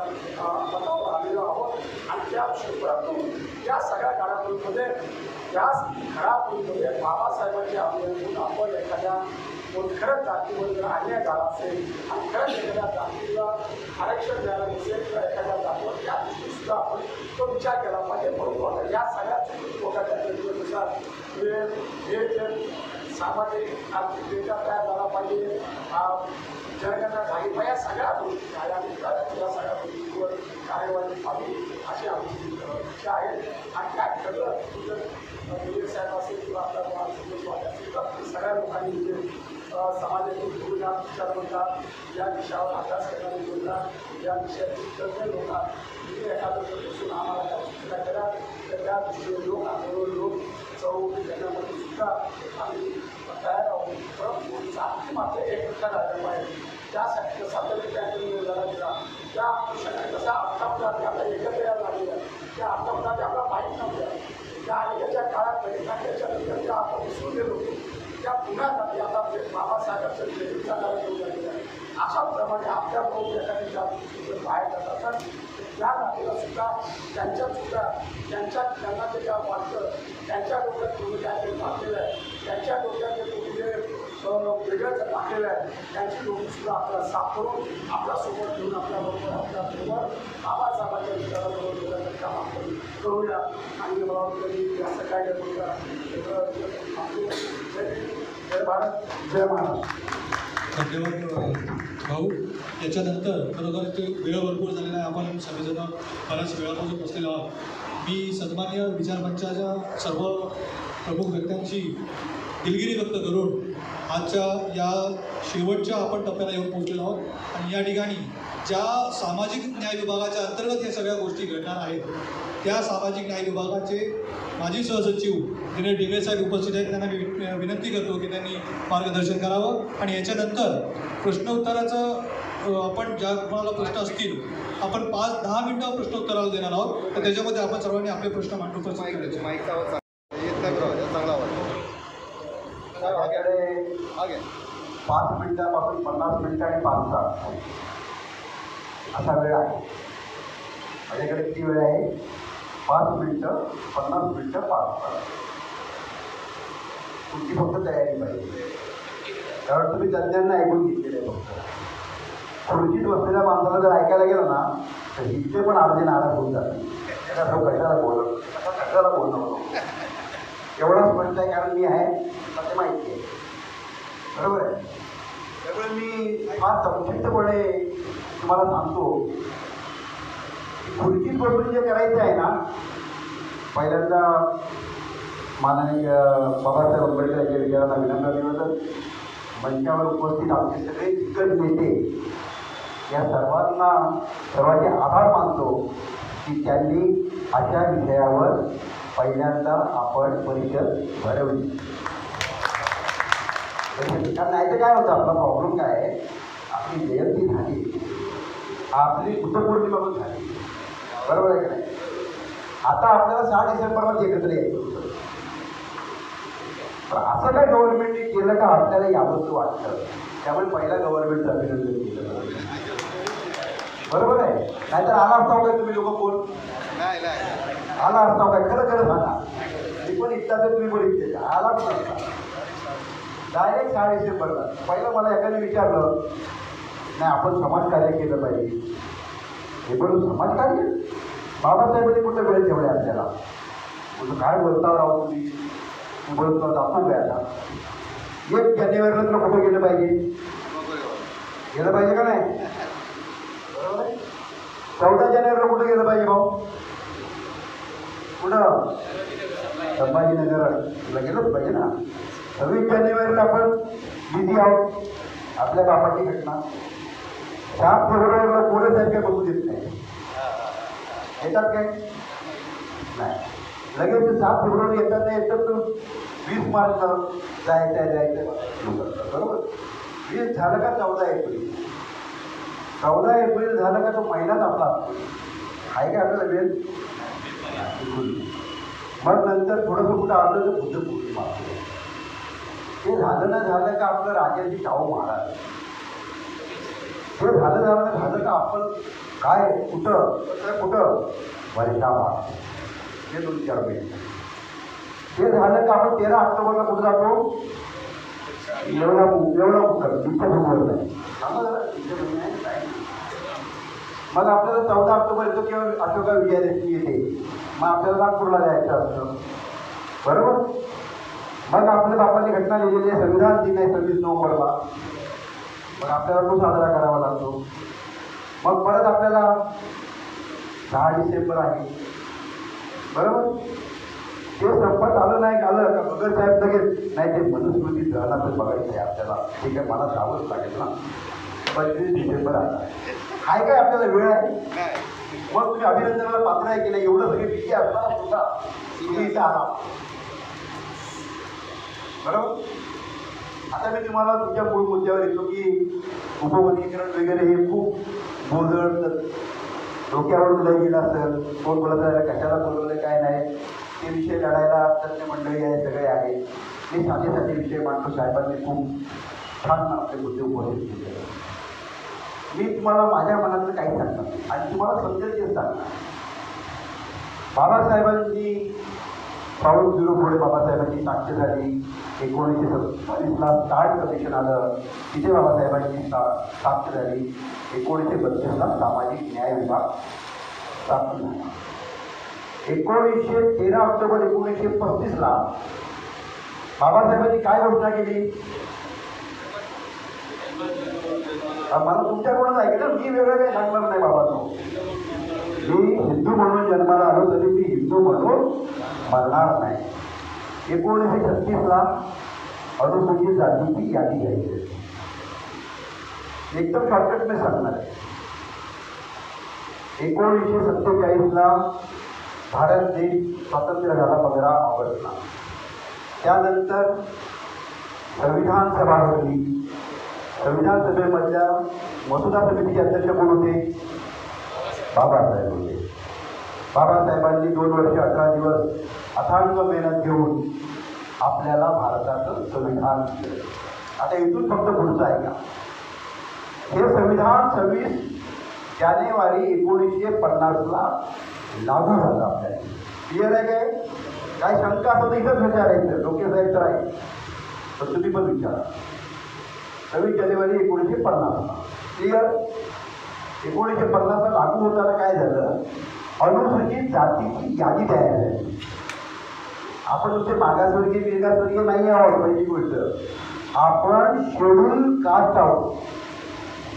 मतावर आलेलो आहोत. आणि त्या परंतु या सगळ्या काळामध्ये या घडामोडीमध्ये बाबासाहेबांचे अभियान आपण एखाद्या खरंच जातीवर जर अन्याय झाला असेल आणि खरंच एखाद्या जातीला आरक्षण द्यायला नसेल तर एखाद्या जातीवर त्या दृष्टीसुद्धा आपण तो विचार केला पाहिजे. म्हणून या सगळ्या लोकांच्या निर्णयानुसार हे जे सामाजिक आर्थिक डेटा तयार झाला पाहिजे, जनगणना झाली पाहिजे, या सगळ्या गोष्टी या सगळ्या गोष्टींवर कार्यवाही व्हावी अशी आमची इच्छा आहे. आणि काय सगळं साहेब असेल किंवा आपल्या असेल तर सगळ्या लोकांनी जे समाजातील भूमिका विचार म्हणतात, या विषयावर अभ्यास करणारे बोलतात, या विषयातील तज्ञ लोक एखादं बसून आम्हाला त्या सूचना करा तर त्या दृष्टीने लोक आंदोलन लोक चौकटी करण्यामध्ये सुद्धा आम्ही तयार आहोत. परंतु जाती मात्र एक प्रकार राहिला पाहिजे. त्यासाठी सातत्याने निर्धार दिला त्या अनुषंगाने कसा आत्तापर्यंत आपल्या एकत्र यायला लागलेल्या त्या आत्तापर्यंत आपल्याला माहीत नव्हत्या त्या अलीकडच्या काळात त्याच्यानंतर ज्या आपण विसरून गेलो त्या पुन्हा जाती आता बाबासाहेबांचं जयंतीचा कार्यक्रम झालेला आहे. अशाप्रमाणे आपल्या बरोबर एखादी जाती बाहेर जात असतात त्या जातीला सुद्धा त्यांच्यातसुद्धा त्यांना जे काय वाटतं त्यांच्या डोक्यात तुम्ही काय ते टाकलेलं आहे, त्यांच्या डोक्यात जे तुम्ही जे वेगळंच टाकलेलं आहे त्यांची डोकीसुद्धा आपल्याला साफ करून आपल्यासोबत घेऊन आपल्याबरोबर आपल्याबरोबर बाबासाहेबांच्या विचाराबरोबर गेल्याचं काम आपण करूया. आणि मला वाटतं असं काय करूया जय भारत जय महाराष्ट्र. धन्यवाद भाऊ. त्याच्यानंतर बरोबर ते वेळ भरपूर झालेला आहे. आपण सगळेजण बऱ्याच वेळापासून बसलेलो आहोत. मी सन्मान्य विचारमंचाच्या सर्व प्रमुख व्यक्त्यांची दिलगिरी व्यक्त करून आजच्या या शेवटच्या आपण टप्प्याला येऊन पोहोचलेलो आहोत. आणि या ठिकाणी ज्या सामाजिक न्याय विभागाच्या अंतर्गत या सगळ्या गोष्टी घडणार आहेत त्या सामाजिक न्याय विभागाचे माजी सहसचिव दिनेश ढेगळे साहेब उपस्थित आहेत. त्यांना मी विनंती करतो की त्यांनी मार्गदर्शन करावं. आणि याच्यानंतर प्रश्नोत्तराचं आपण ज्या कोणाला प्रश्न असतील आपण 5-10 मिनटं प्रश्नोत्तराला देणार आहोत. तर त्याच्यामध्ये आपण सर्वांनी आपले प्रश्न मांडून उपस्थित करायचे. माझ्याकडे 5 मिनिटापासून 50 मिनिटं आणि 5 तास असा वेळ आहे. माझ्याकडे किती वेळ आहे? 5 मिनिटं 50 मिनिटं 5 तास. तुमची फक्त तयारी पाहिजे. कारण तुम्ही तज्ज्ञांना ऐकून घेतलेले आहे फक्त. खुर्चीत बसलेल्या माणसाला जर ऐकायला गेलं ना तर हिचे पण अर्धे नाराज होऊन जाते. त्याला तो कशाला बोलणं एवढा स्पष्ट आहे, कारण मी आहे मला ते माहिती आहे. बरोबर आहे. त्यामुळे मी फार संक्षिप्तपणे तुम्हाला सांगतो की खुर्चीत बसून जे करायचं आहे ना, पहिल्यांदा माननीय बाबासाहेब आंबेडकरांच्या विचारांना विनम्र निवेदन. मंचावर उपस्थित आमचे सगळे दिग्गज नेते या सर्वांचे आभार मानतो की त्यांनी अशा विषयावर पहिल्यांदा आपण परिषद भरवली. कारण नाही तर काय होतं, आपला प्रॉब्लेम काय आहे, आपली जयंती झाली, आपली बुद्धपौर्णिमा पण झाली, बरोबर आहे का नाही. आता आपल्याला 6 डिसेंबरमध्ये एकत्र यायचं होतं. पण असं काय गव्हर्नमेंटने केलं का आपल्याला यावंसं वाटतं. त्यामुळे पहिला गव्हर्नमेंटचं अभिनंदन केलं, बरोबर आहे. नाहीतर आला असता काय तुम्ही लोक कोण आला असता काय, खरं सांगा. मी पण इच्छा तर तुम्ही पण इच्छा आला पण असता डायरेक्ट 6 डिसेंबरला. पहिलं मला एकाने विचारलं, नाही आपण समाजकार्य केलं पाहिजे. हे पण समाजकार्य बाबासाहेबांनी कुठं वेळ ठेवले आपल्याला. म्हणजे काय बोलता राहू तुम्ही बोलतो दाखवू काय आता. 1 जानेवारीला तुला कुठं गेलं पाहिजे का नाही, बरोबर आहे. 14 जानेवारीला कुठं गेलं पाहिजे भाऊ, कुठं संभाजीनगरला गेलंच पाहिजे ना. 26 जानेवारीला आपण बिझी आहोत, आपल्या बापाची घटना. 7 फेब्रुवारीला कोणी साहेब काय बघू देत नाही, येतात काय नाही. लगेच 7 फेब्रुवारी येतात नाही, येतात तर 20 मार्चला जायचं बरोबर. 20 झालं का 14 एप्रिल. 14 एप्रिल झालं का तो महिनाच आपला आहे का आपल्याला वेळ. मग नंतर थोडंसं कुठं आलं तर बुद्धपौर्णिमा. ते झालं ना झालं का आपलं राजाची शाहू महाराज. ते झालं का आपण काय कुठं वर्षाबाद. हे 2-4 महिने. ते झालं का आपण 13 ऑक्टोबरला कुठं जातो, एवढा कुठं दीक्षाभूमीवर नाही. मग आपल्याला 14 ऑक्टोबर येतो किंवा अशोका विजयादशमी येते, मग आपल्याला नागपूरला जायचं असतं, बरोबर. मग आपल्या बापाची घटना लिहिलेली आहे, संविधान दिन आहे 26 नोव्हेंबरला. मग आपल्याला तो साजरा करावा लागतो. मग परत आपल्याला 6 डिसेंबर आहे, बरोबर. ते संपत आलं नाही आलं का भगत साहेब लगेच नाही, ते मनुस्मृती राहणार बघायचं आहे आपल्याला. ठीक आहे, मला जावंच लागेल ना. 25 डिसेंबर आहे काय आपल्याला वेळ आहे. मग तुम्ही अभिनंदनाला पात्र आहे की नाही, एवढं सगळे बिझी असताना सुद्धा तुम्ही इथं आला, बरोबर. आता मी तुम्हाला तुमच्या मूळ मुद्द्यावर येतो की उपवर्गीकरण वगैरे हे खूप गोंधळ डोक्यावर तुला गेलं असेल, कोण बोलत आहे कशाला बोलवलं काय नाही, ते विषय लढायला तज्ञ मंडळी आहे, सगळे आहे. मी साधेसाठी विषय मांडतो. साहेबांनी खूप छान आपले मुद्दे उपस्थित केले. मी तुम्हाला माझ्या मनातलं काही सांगणार आणि तुम्हाला समजेल ते सांगणार. बाबासाहेबांची पाऊल झिरो पुढे बाबासाहेबांची साक्ष झाली. 1947ला स्टार्ट कमिशन आलं, तिथे बाबासाहेबांची साक्ष झाली. 1932ला सामाजिक न्याय विभाग स्थापन झाला. 13 ऑक्टोबर 1935ला बाबासाहेबांनी काय घोषणा केली. मला तुमच्याकडूनच ऐकलं, मी वेगळं काही सांगणार नाही बाबांनो. मी हिंदू म्हणून जन्माला आलो तरी मी हिंदू म्हणून मरणार नाही. 1936ला अनुसूचित जातीची यादी घ्यायची. एकदम शॉर्टकट मी सांगणार आहे. 1947ला भारत देश स्वातंत्र्य झाला 15 ऑगस्टला. त्यानंतर संविधान सभा भरली. संविधान सभेमधल्या मसुदा समितीचे अध्यक्ष कोण होते. बाबासाहेब होते. बाबासाहेबांनी 2 वर्ष 18 दिवस अथांग मेहनत घेऊन आपल्याला भारताचं संविधान दिलं. आता इथून फक्त पुढचं आहे का. हे संविधान 26 जानेवारी 1950ला लागू झालं आपल्याला. क्लिअर आहे काय. काय शंका असं इथंच विचारायचं. डोके साहेब तर आहे तर तुम्ही पण विचारा. 26 जानेवारी 1950. क्लिअर? 1950 लागू होताना काय झालं, अनुसूचित जातीची यादी तयार झाली. आपण नुसते मागासवर्गीय नाही आहोत. पहिली गोष्ट, आपण शेड्यूल कास्ट आहोत.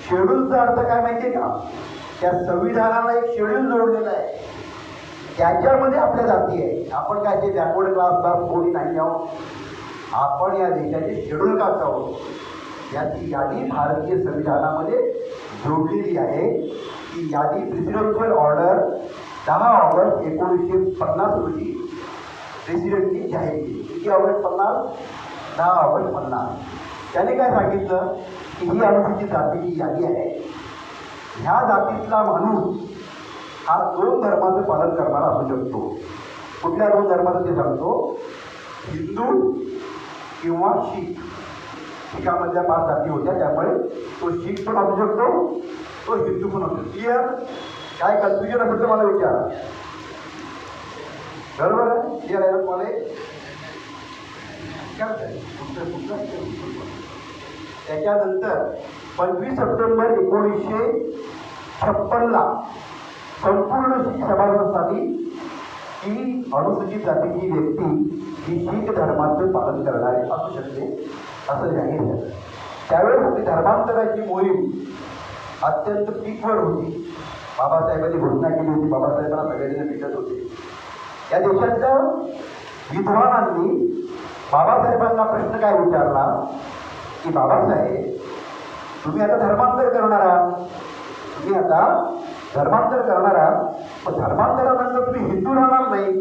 शेड्यूलचा अर्थ काय माहितीये का? त्या संविधानाला एक शेड्यूल जोडलेलं आहे, त्याच्यामध्ये आपल्या जाती आहे. आपण काय ते बॅकवर्ड क्लास कोणी नाही आहोत. आपण या देशाचे शेड्यूल कास्ट आहोत. याची यादी भारतीय संविधानामध्ये जोडलेली आहे. ही यादी प्रेसिडेन्शियल ऑर्डर 10 ऑगस्ट 1950 रोजी प्रेसिडेंटनी जाहीर केली. किती ऑगस्ट 50? 10 ऑगस्ट 50. त्याने काय सांगितलं की ही अनुसूचित जातीची यादी आहे. ह्या जातीतला माणूस हा 2 धर्माचं पालन करणारा असू शकतो. कुठल्या 2 धर्माचं ते सांगतो? हिंदू किंवा शीख. शीखामधल्या 5 जाती होत्या, त्यामुळे तो शीख पण असू शकतो, तो हिंदू पण असू शकतो. क्लिअर? काय कन्फ्युजन असेल तर मला विचारा. बरोबर आहे? क्लिअर आहे तुम्हाला? त्याच्यानंतर 25 सप्टेंबर 1956ला संपूर्ण शीख समाजासाठी ही अनुसूचित जातीची व्यक्ती ही शीख धर्माचं पालन करणारी असू शकते असं जाहीर झालं. त्यावेळेस आपली धर्मांतराची मोहीम अत्यंत पीकवर होती. बाबासाहेबांनी घोषणा केली होती. बाबासाहेबांना सगळेजण भेटत होते. या देशाच्या विद्वानांनी बाबासाहेबांना प्रश्न काय विचारला की बाबासाहेब, तुम्ही आता धर्मांतर करणार आहात, पण धर्मांतरानंतर तुम्ही हिंदू राहणार नाही,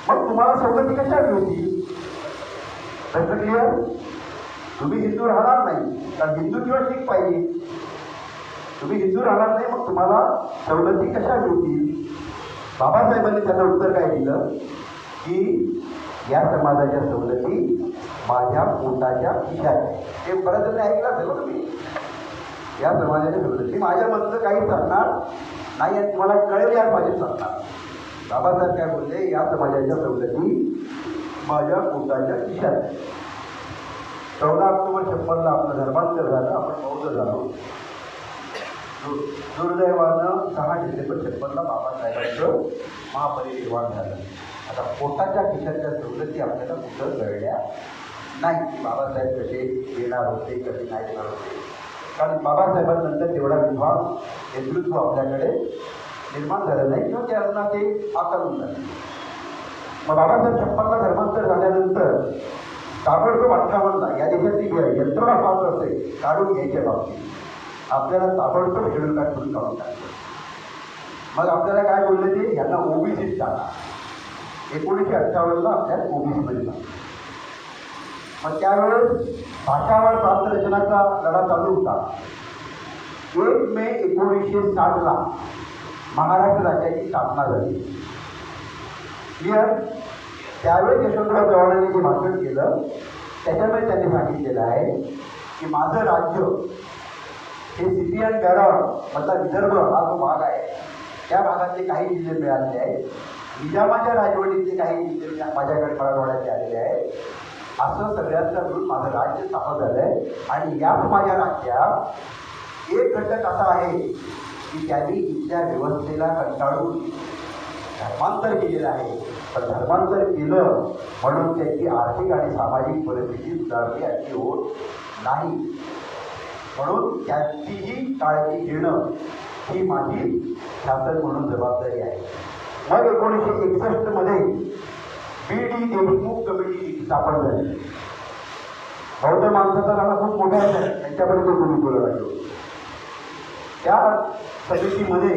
मग तुम्हाला सवलती कशा मिळतील? प्रश्न क्लिअर? तुम्ही हिंदू राहणार नाही, कारण हिंदू किंवा शीख पाहिजे. तुम्ही हिंदू राहणार नाही, मग तुम्हाला सवलती कशा मिळतील? बाबासाहेबांनी त्यांना उत्तर काय दिलं की या समाजाच्या सवलती माझ्या पोटाच्या खिशात. हे बऱ्याच जण ऐकलं असेल ना तुम्ही. या समाजाच्या सवलती माझ्यामधलं काही सांगणार नाही आणि तुम्हाला कळेल या माझे सांगणार. बाबासाहेब काय बोलले? या समाजाच्या सवलती माझ्या पोटाच्या खिशात. 14 ऑक्टोबर 56ला आपलं धर्मांतर झालं. आपण बौद्ध झालो. दुर्दैवानं 6 डिसेंबर 56ला बाबासाहेबांचं महापरिनिर्वाण झालं. आता पोटाच्या खिशातल्या सवलती आपल्याला कुठं कळल्या नाही. बाबासाहेब कसे येणार होते, कसे नाही येणार होते, कारण बाबासाहेबांनंतर तेवढा विभाग नेतृत्व आपल्याकडे निर्माण झालं नाही किंवा त्यांना ते आकारून झालं. मग बाबासाहेब 56ला धर्मांतर झाल्यानंतर ताबडतोब 58ला या देशातली यंत्रणा पाहत असते काढून घ्यायच्या बाबतीत आपल्याला ताबडतोब शेड्यूल कास्ट म्हणून काढून टाकलं. मग आपल्याला काय बोलले ते? यांना ओबीसीत टाका. 1958ला आपल्याला ओबीसीमध्ये टाकलं. मग त्यावेळेस भाषावार प्रांत रचनाचा लढा चालू होता. 1 मे 1960ला महाराष्ट्र राज्याची स्थापना झाली. क्लिअर? त्यावेळेस यशवंतराव चव्हाणांनी जे भाषण केलं त्याच्यामध्ये त्यांनी सांगितलेलं आहे की माझं राज्य हे सिटी अँड पॅरावर मधला विदर्भ हा जो भाग आहे त्या भागातले काही जिल्हे मिळालेले आहेत. निजामाच्या राजवटीतले काही जिल्हे माझ्याकडे मराठवाड्यातले आलेले आहेत. असं सगळ्यांचं मिळून माझं राज्य स्थापन झालं आहे. आणि याच माझ्या राज्यात एक घटक असा आहे की त्यांनी इथल्या व्यवस्थेला कंटाळून धर्मांतर केलेलं आहे. पण धर्मांतर केलं म्हणून त्याची आर्थिक आणि सामाजिक परिस्थिती सुधारली अशी होत नाही. म्हणून त्याचीही काळजी घेणं ही माझी शासन म्हणून जबाबदारी आहे. मग 1961मध्ये BD देशमुख कमिटी स्थापन झाली. बौद्ध माणसाचा लढा खूप मोठा आहे, त्यांच्यापर्यंत तुम्ही बोलत आहे. त्या समितीमध्ये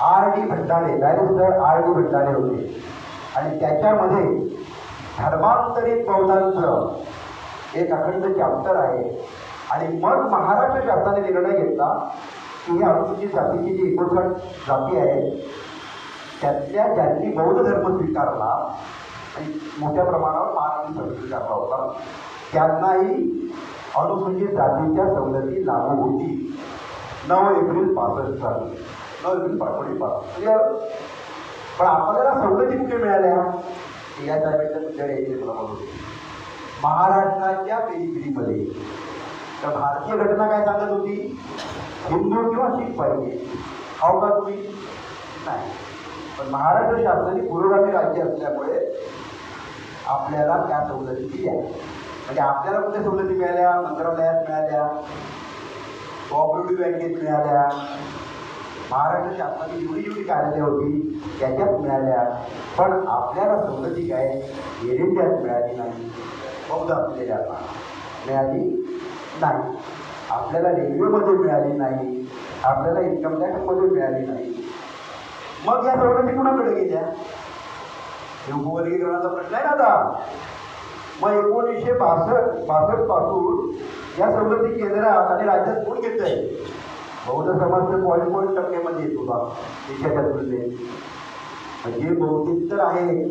RD Bhandare, barrister RD Bhandare होते आणि त्याच्यामध्ये धर्मांतरित बौद्धांचं एक अखंड चॅप्टर आहे. आणि मग महाराष्ट्र शासनाने निर्णय घेतला की ही अनुसूचित जातीची जी 59 जाती आहेत त्यातल्या ज्यांनी बौद्ध धर्म स्वीकारला आणि मोठ्या प्रमाणावर महाराष्ट्र धर्म स्वीकारला होता त्यांनाही अनुसूचित जातीच्या सवलती लागू होती. 9 एप्रिल 65 साली. 9 एप्रिल 1965. पण आपल्याला सवलती कुठे मिळाल्या? या जागेच्या तुमच्याकडे यायचे मला बोलू. महाराष्ट्राच्या पेरीमध्ये तर भारतीय घटना काय सांगत होती, हिंदू किंवा शीख पाहिजे. हाव का तुम्ही? नाही. पण महाराष्ट्र शासनाने पुरोगामी राज्य असल्यामुळे आपल्याला त्या सवलती दिल्या. म्हणजे आपल्याला कुठे सवलती मिळाल्या? मंत्रालयात मिळाल्या, कोऑपरेटिव्ह बँकेत मिळाल्या, महाराष्ट्र शासनाची जेवढी कार्यालय होती त्याच्यात मिळाल्या. पण आपल्याला सवलती काय एअर इंडियात मिळाली नाही, बहुधा असलेल्या मिळाली नाही, आपल्याला रेल्वेमध्ये मिळाली नाही, आपल्याला इन्कम टॅक्समध्ये मिळाली नाही. मग या सवलती कुणाकडे गेल्या? हे उपवर्गीकरणाचा प्रश्न आहे ना आता. मग 1962 पासून या सवलती केंद्रात आणि राज्यात कोण घेत आहे? बौद्ध समाज 0.1% येत होता देशाच्या तुलनेत. म्हणजे बौद्धिक तर आहे,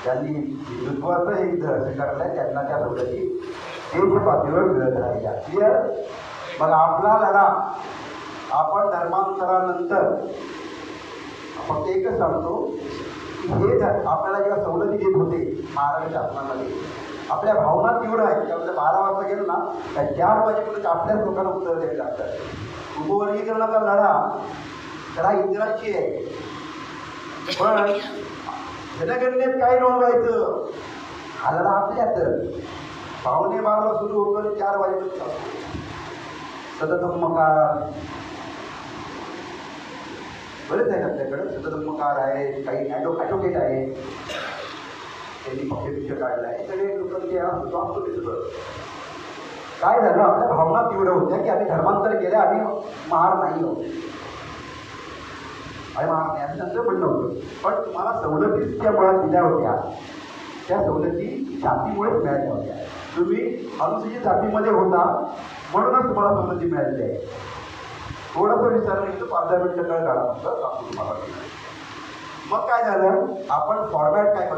ज्यांनी हिंदुत्वाचं हे दर्शन करताय त्यांना त्या सवलती देश पातळीवर मिळत राहिल्या. क्लिअर? मग आपला लढा आपण धर्मांतरानंतर फक्त एकच सांगतो की हे आपल्याला जेव्हा सवलती देत होते महाराष्ट्र शासनामध्ये, आपल्या भावना तीव्र आहेत. त्यामुळे 12 वाजता गेलो ना त्या 4 वाजेपर्यंत आपल्याच लोकांना उत्तर द्यावी लागतात. उपवर्गीकरणाचा लढा इंदिराची आहे, पण जनगणनेत काय नोंदवायचं हा लढा आपल्यात. 12:15 सुरू होतो आणि 4 वाजेपर्यंत सततमकार बरेच आहेत आपल्याकडं. सततमकार आहे, काही ॲडव्होकेट आहे, त्यांनी पक्ष काढला आहे, सगळे लोकांचे असतो ते सगळं. काय झालं, आपल्या भावना तीव्र होत्या की आम्ही धर्मांतर केलं, आम्ही महार नाही आहोत, आणि महार नाही असं त्यांचं म्हणणं होतं. पण तुम्हाला सवलती ज्या मुळात दिल्या होत्या त्या सवलती जातीमुळेच मिळाल्या होत्या. तुम्ही अनुसूचित जातीमध्ये होता म्हणूनच तुम्हाला सवलती मिळालेली आहे. थोडंसं विचारलं की 15 मिनिटं काळ काढा म्हटलं सांगतो तुम्हाला. मग काय झालं, आपण फॉर्मॅट काय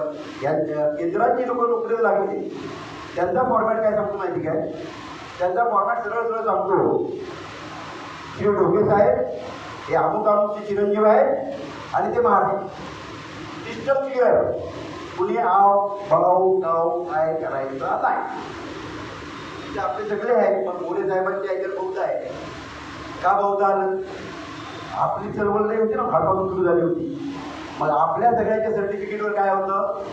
या केंद्राची लोक नोकरीला लागली, त्यांचा फॉर्मॅट काय सांगतो माहिती काय? त्यांचा फॉर्मॅट सरळ सांगतो, श्री ढोके साहेब हे अमुक अमुकचे चिरंजीव आहेत आणि ते महाराज. System clear. कुणी आव भाऊ गाव काय करायचं नाही. म्हणजे आपले सगळे आहेत, पण मोरे साहेबांचे ऐकत बौद्ध आहे. का बौद्ध आलं? आपली चळवळ नाही होती ना, फारपासून सुरू झाली होती. मग आपल्या सगळ्याच्या सर्टिफिकेटवर काय होतं?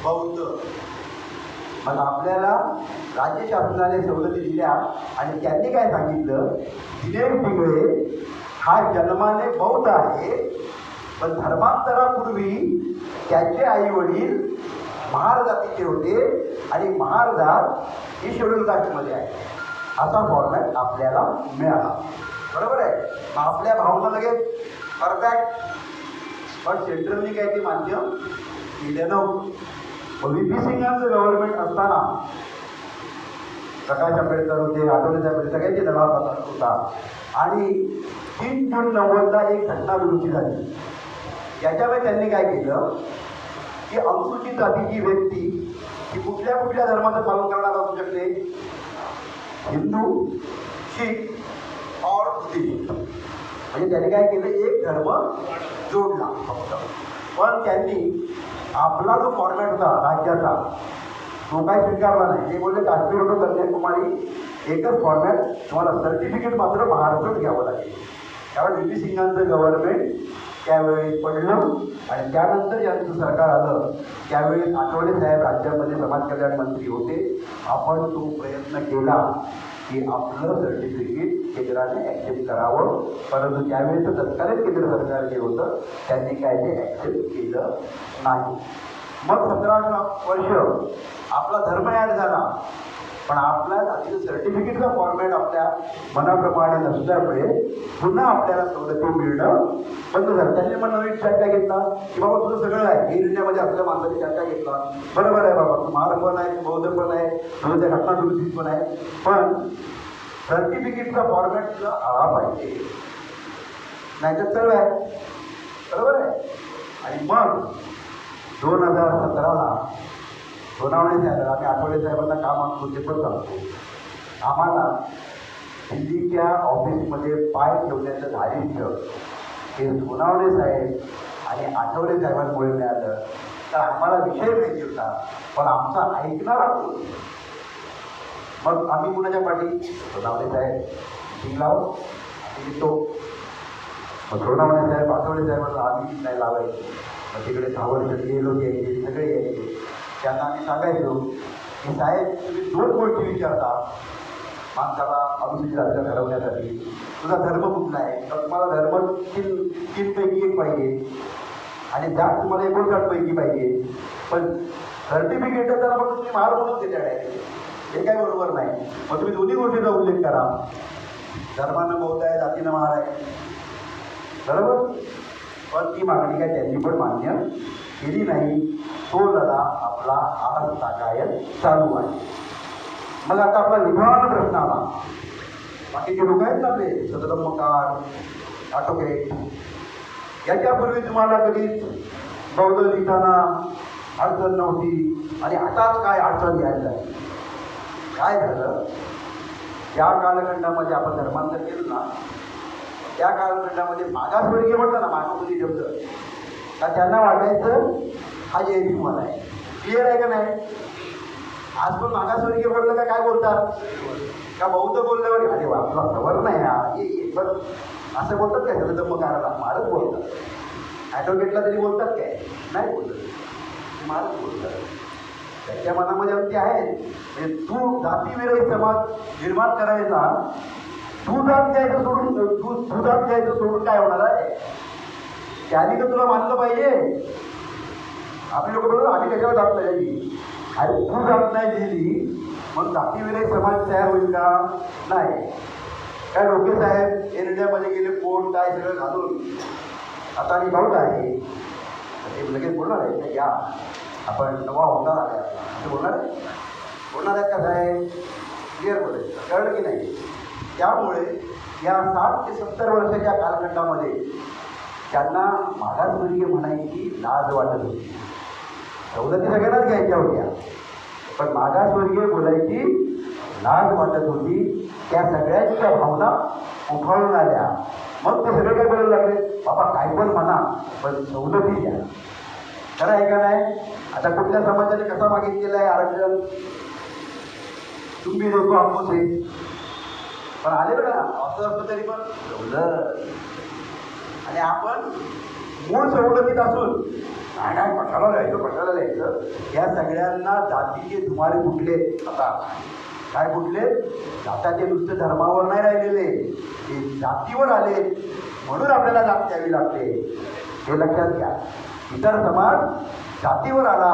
बौद्ध. मग आपल्याला राज्य शासनाने सवलती दिल्या आणि त्यांनी काय सांगितलं, दिनेश पिंगळे हा जन्माने बौद्ध आहे, पण धर्मांतरापूर्वी त्याचे आई वडील महार जातीचे होते आणि महार जात ही शेड्यूल कास्टमध्ये आहे. असा फॉर्मॅट आपल्याला मिळाला. बरोबर आहे. मग आपल्या भावना लगेच परफेक्ट. पण सेंट्रलनी काय ते मान्य केलं नव्हतं. व्ही.पी. सिंगांचं गव्हर्नमेंट असताना प्रकाश आंबेडकर होते, आठवले साहेब, सगळ्यांचे दबाव होता. आणि 3 जून 90ला एक घटना दुरुस्ती झाली. याच्यामुळे त्यांनी काय केलं की अनुसूचित जातीची व्यक्ती ही कुठल्या धर्माचं पालन करणार असू शकते? हिंदू, शीख और बुद्धिस्ट. म्हणजे त्यांनी काय केलं, एक धर्म जोडला फक्त. पण त्यांनी आपला जो फॉर्मॅट होता राज्याचा तो काय स्वीकारला नाही. ते बोलले काश्मीर होतो कन्याकुमारी एकच फॉर्मॅट, तुम्हाला सर्टिफिकेट मात्र महाराष्ट्रात घ्यावं लागेल. त्यावेळी व्ही.पी. सिंगांचं गव्हर्नमेंट त्यावेळी पडलं आणि त्यानंतर ज्यांचं सरकार आलं त्यावेळी आठवले साहेब राज्यामध्ये समाज कल्याण मंत्री होते. आपण तो प्रयत्न केला की आपलं सर्टिफिकेट केंद्राने ॲक्सेप्ट करावं, परंतु त्यावेळेचं तत्कालीन केंद्र सरकार जे होतं त्यांनी काय ते ॲक्सेप्ट केलं नाही. मग 17 वर्ष आपला धर्म ॲड झाला, पण आपल्या जातीचं सर्टिफिकेटचा फॉर्मॅट आपल्या मनाप्रमाणे नसल्यामुळे पुन्हा आपल्याला सवलती मिळणं बंद झालं. त्यांनी मग नवीन चर्चा घेतला की बाबा तुझं सगळं आहे, एअर इंडियामध्ये असल्या माणसाने चर्चा घेतला. बरोबर आहे बाबा, तू महार पण आहे, बौद्ध पण आहे, तुझं त्या घटना दुरुस्तीत पण आहे, पण सर्टिफिकेटचा फॉर्मॅट तुला आला पाहिजे, नाही तर सर्व आहे. बरोबर आहे. आणि मग 2017ला सोनावणे साहेब, आम्ही आठवले साहेबांना का मागतो ते पण सांगतो. आम्हाला दिल्लीच्या ऑफिसमध्ये पाय ठेवण्याचं धारिष्य हे सोनावणे साहेब आणि आठवले साहेबांमुळे मिळालं. तर आम्हाला विषय माहिती होता, पण आमचा ऐकणारा कोण? मग आम्ही कुणाच्या पाठी सोनावणे साहेब ठीक लाव आम्ही निघतो. मग सोनावणे साहेब आठवडे साहेब आम्ही नाही लावायचं. मग तिकडे 6 वर्ष गेलो यायचे सगळे यायचे. त्यांना आम्ही सांगायचो की साहेब तुम्ही 2 गोष्टी विचारता माणसाला अनुसूचित जातीला ठरवण्यासाठी. तुझा धर्म कुठला आहे? तर तुम्हाला धर्म तीनपैकी एक पाहिजे आणि जात तुम्हाला 59 पैकी पाहिजे. पण सर्टिफिकेट तर मग तुम्ही महार म्हणून देता आहे, हे काय बरोबर नाही. मग तुम्ही दोन्ही गोष्टीचा उल्लेख करा. धर्मानं बौद्ध आहे, जातीनं महार आहे, बरोबर. पण ती मागणी काय त्यांनी पण मान्य केली नाही. तो लढा आपला आज ताकायत चालू आहे. मग आता आपला विभागाचा प्रश्न आला. बाकीचे लोक आहेत ना आपले सदरम्मकार ऑटोकेट, याच्यापूर्वी तुम्हाला कधीच बौद्ध लिहिताना अडचण नव्हती आणि आताच काय अडचण यायला काय झालं? ज्या कालखंडामध्ये आपण धर्मांतर केलं ना, त्या कालखंडामध्ये मागासवर्गीय म्हटलं ना, मागासवर्गीय शब्द का त्यांना वाटायचं हा जयभीमवाला आहे. क्लिअर आहे का नाही? आज पण मागासवर्गीय बोललं का काय बोलतात का बौद्ध बोलल्यावर अरे वा आपला खबर नाही हा ये पण असं बोलतात काय? सदरम्मकाराला मारच बोलतात. ॲडव्होकेटला तरी बोलतात काय? नाही बोलत, मारच बोलतात. त्याच्या मनामध्ये अगदी आहे म्हणजे तू जातीविरहित समाज निर्माण करायचा, तू जात द्यायचं सोडून तू जात द्यायचं सोडून काय होणार आहे? त्याने तर तुला मानलं पाहिजे. आपली लोक बोलतात आम्ही कशाला जात नाही. अरे तू जात नाही दिली मग जातीविरहित समाज तयार होईल का? नाही. काय डोके साहेब इंडियामध्ये गेले, पोट काय सगळं घालून आता आणि भाऊट आहे ते लगेच बोलणार आहे या आपण नवा होणार आहे असं बोलणार आहेत का साहेब? क्लिअर बोलायचं, कळलं की नाही? त्यामुळे या 60 ते 70 वर्षाच्या कालखंडामध्ये त्यांना मागासवर्गीय म्हणायची लाज वाटत होती. सवलती सगळ्यांनाच घ्यायच्या होत्या, पण मागासवर्गीय बोलायची लाज वाटत होती. त्या सगळ्यांच्या भावना उफाळून आल्या. मग ते सगळे काय बोलायला लागले, बाबा काय पण म्हणा पण सवलती द्या. खरं आहे का नाही? आता कुठल्या समाजाने कसा मागितलेला आहे आरक्षण? तुम्ही लोक आमोच हे पण आले बघा असं असतं तरी पण सवलत. आणि आपण मूळ सवलतीत असून नाही कशाला लिहायचं. या सगळ्यांना जातीचे धुमारे फुटले. आता काय फुटले? जाताचे नुसते धर्मावर नाही राहिलेले, ते जातीवर आले. म्हणून आपल्याला जात द्यावी लागते, हे लक्षात घ्या. इतर समाज जातीवर आला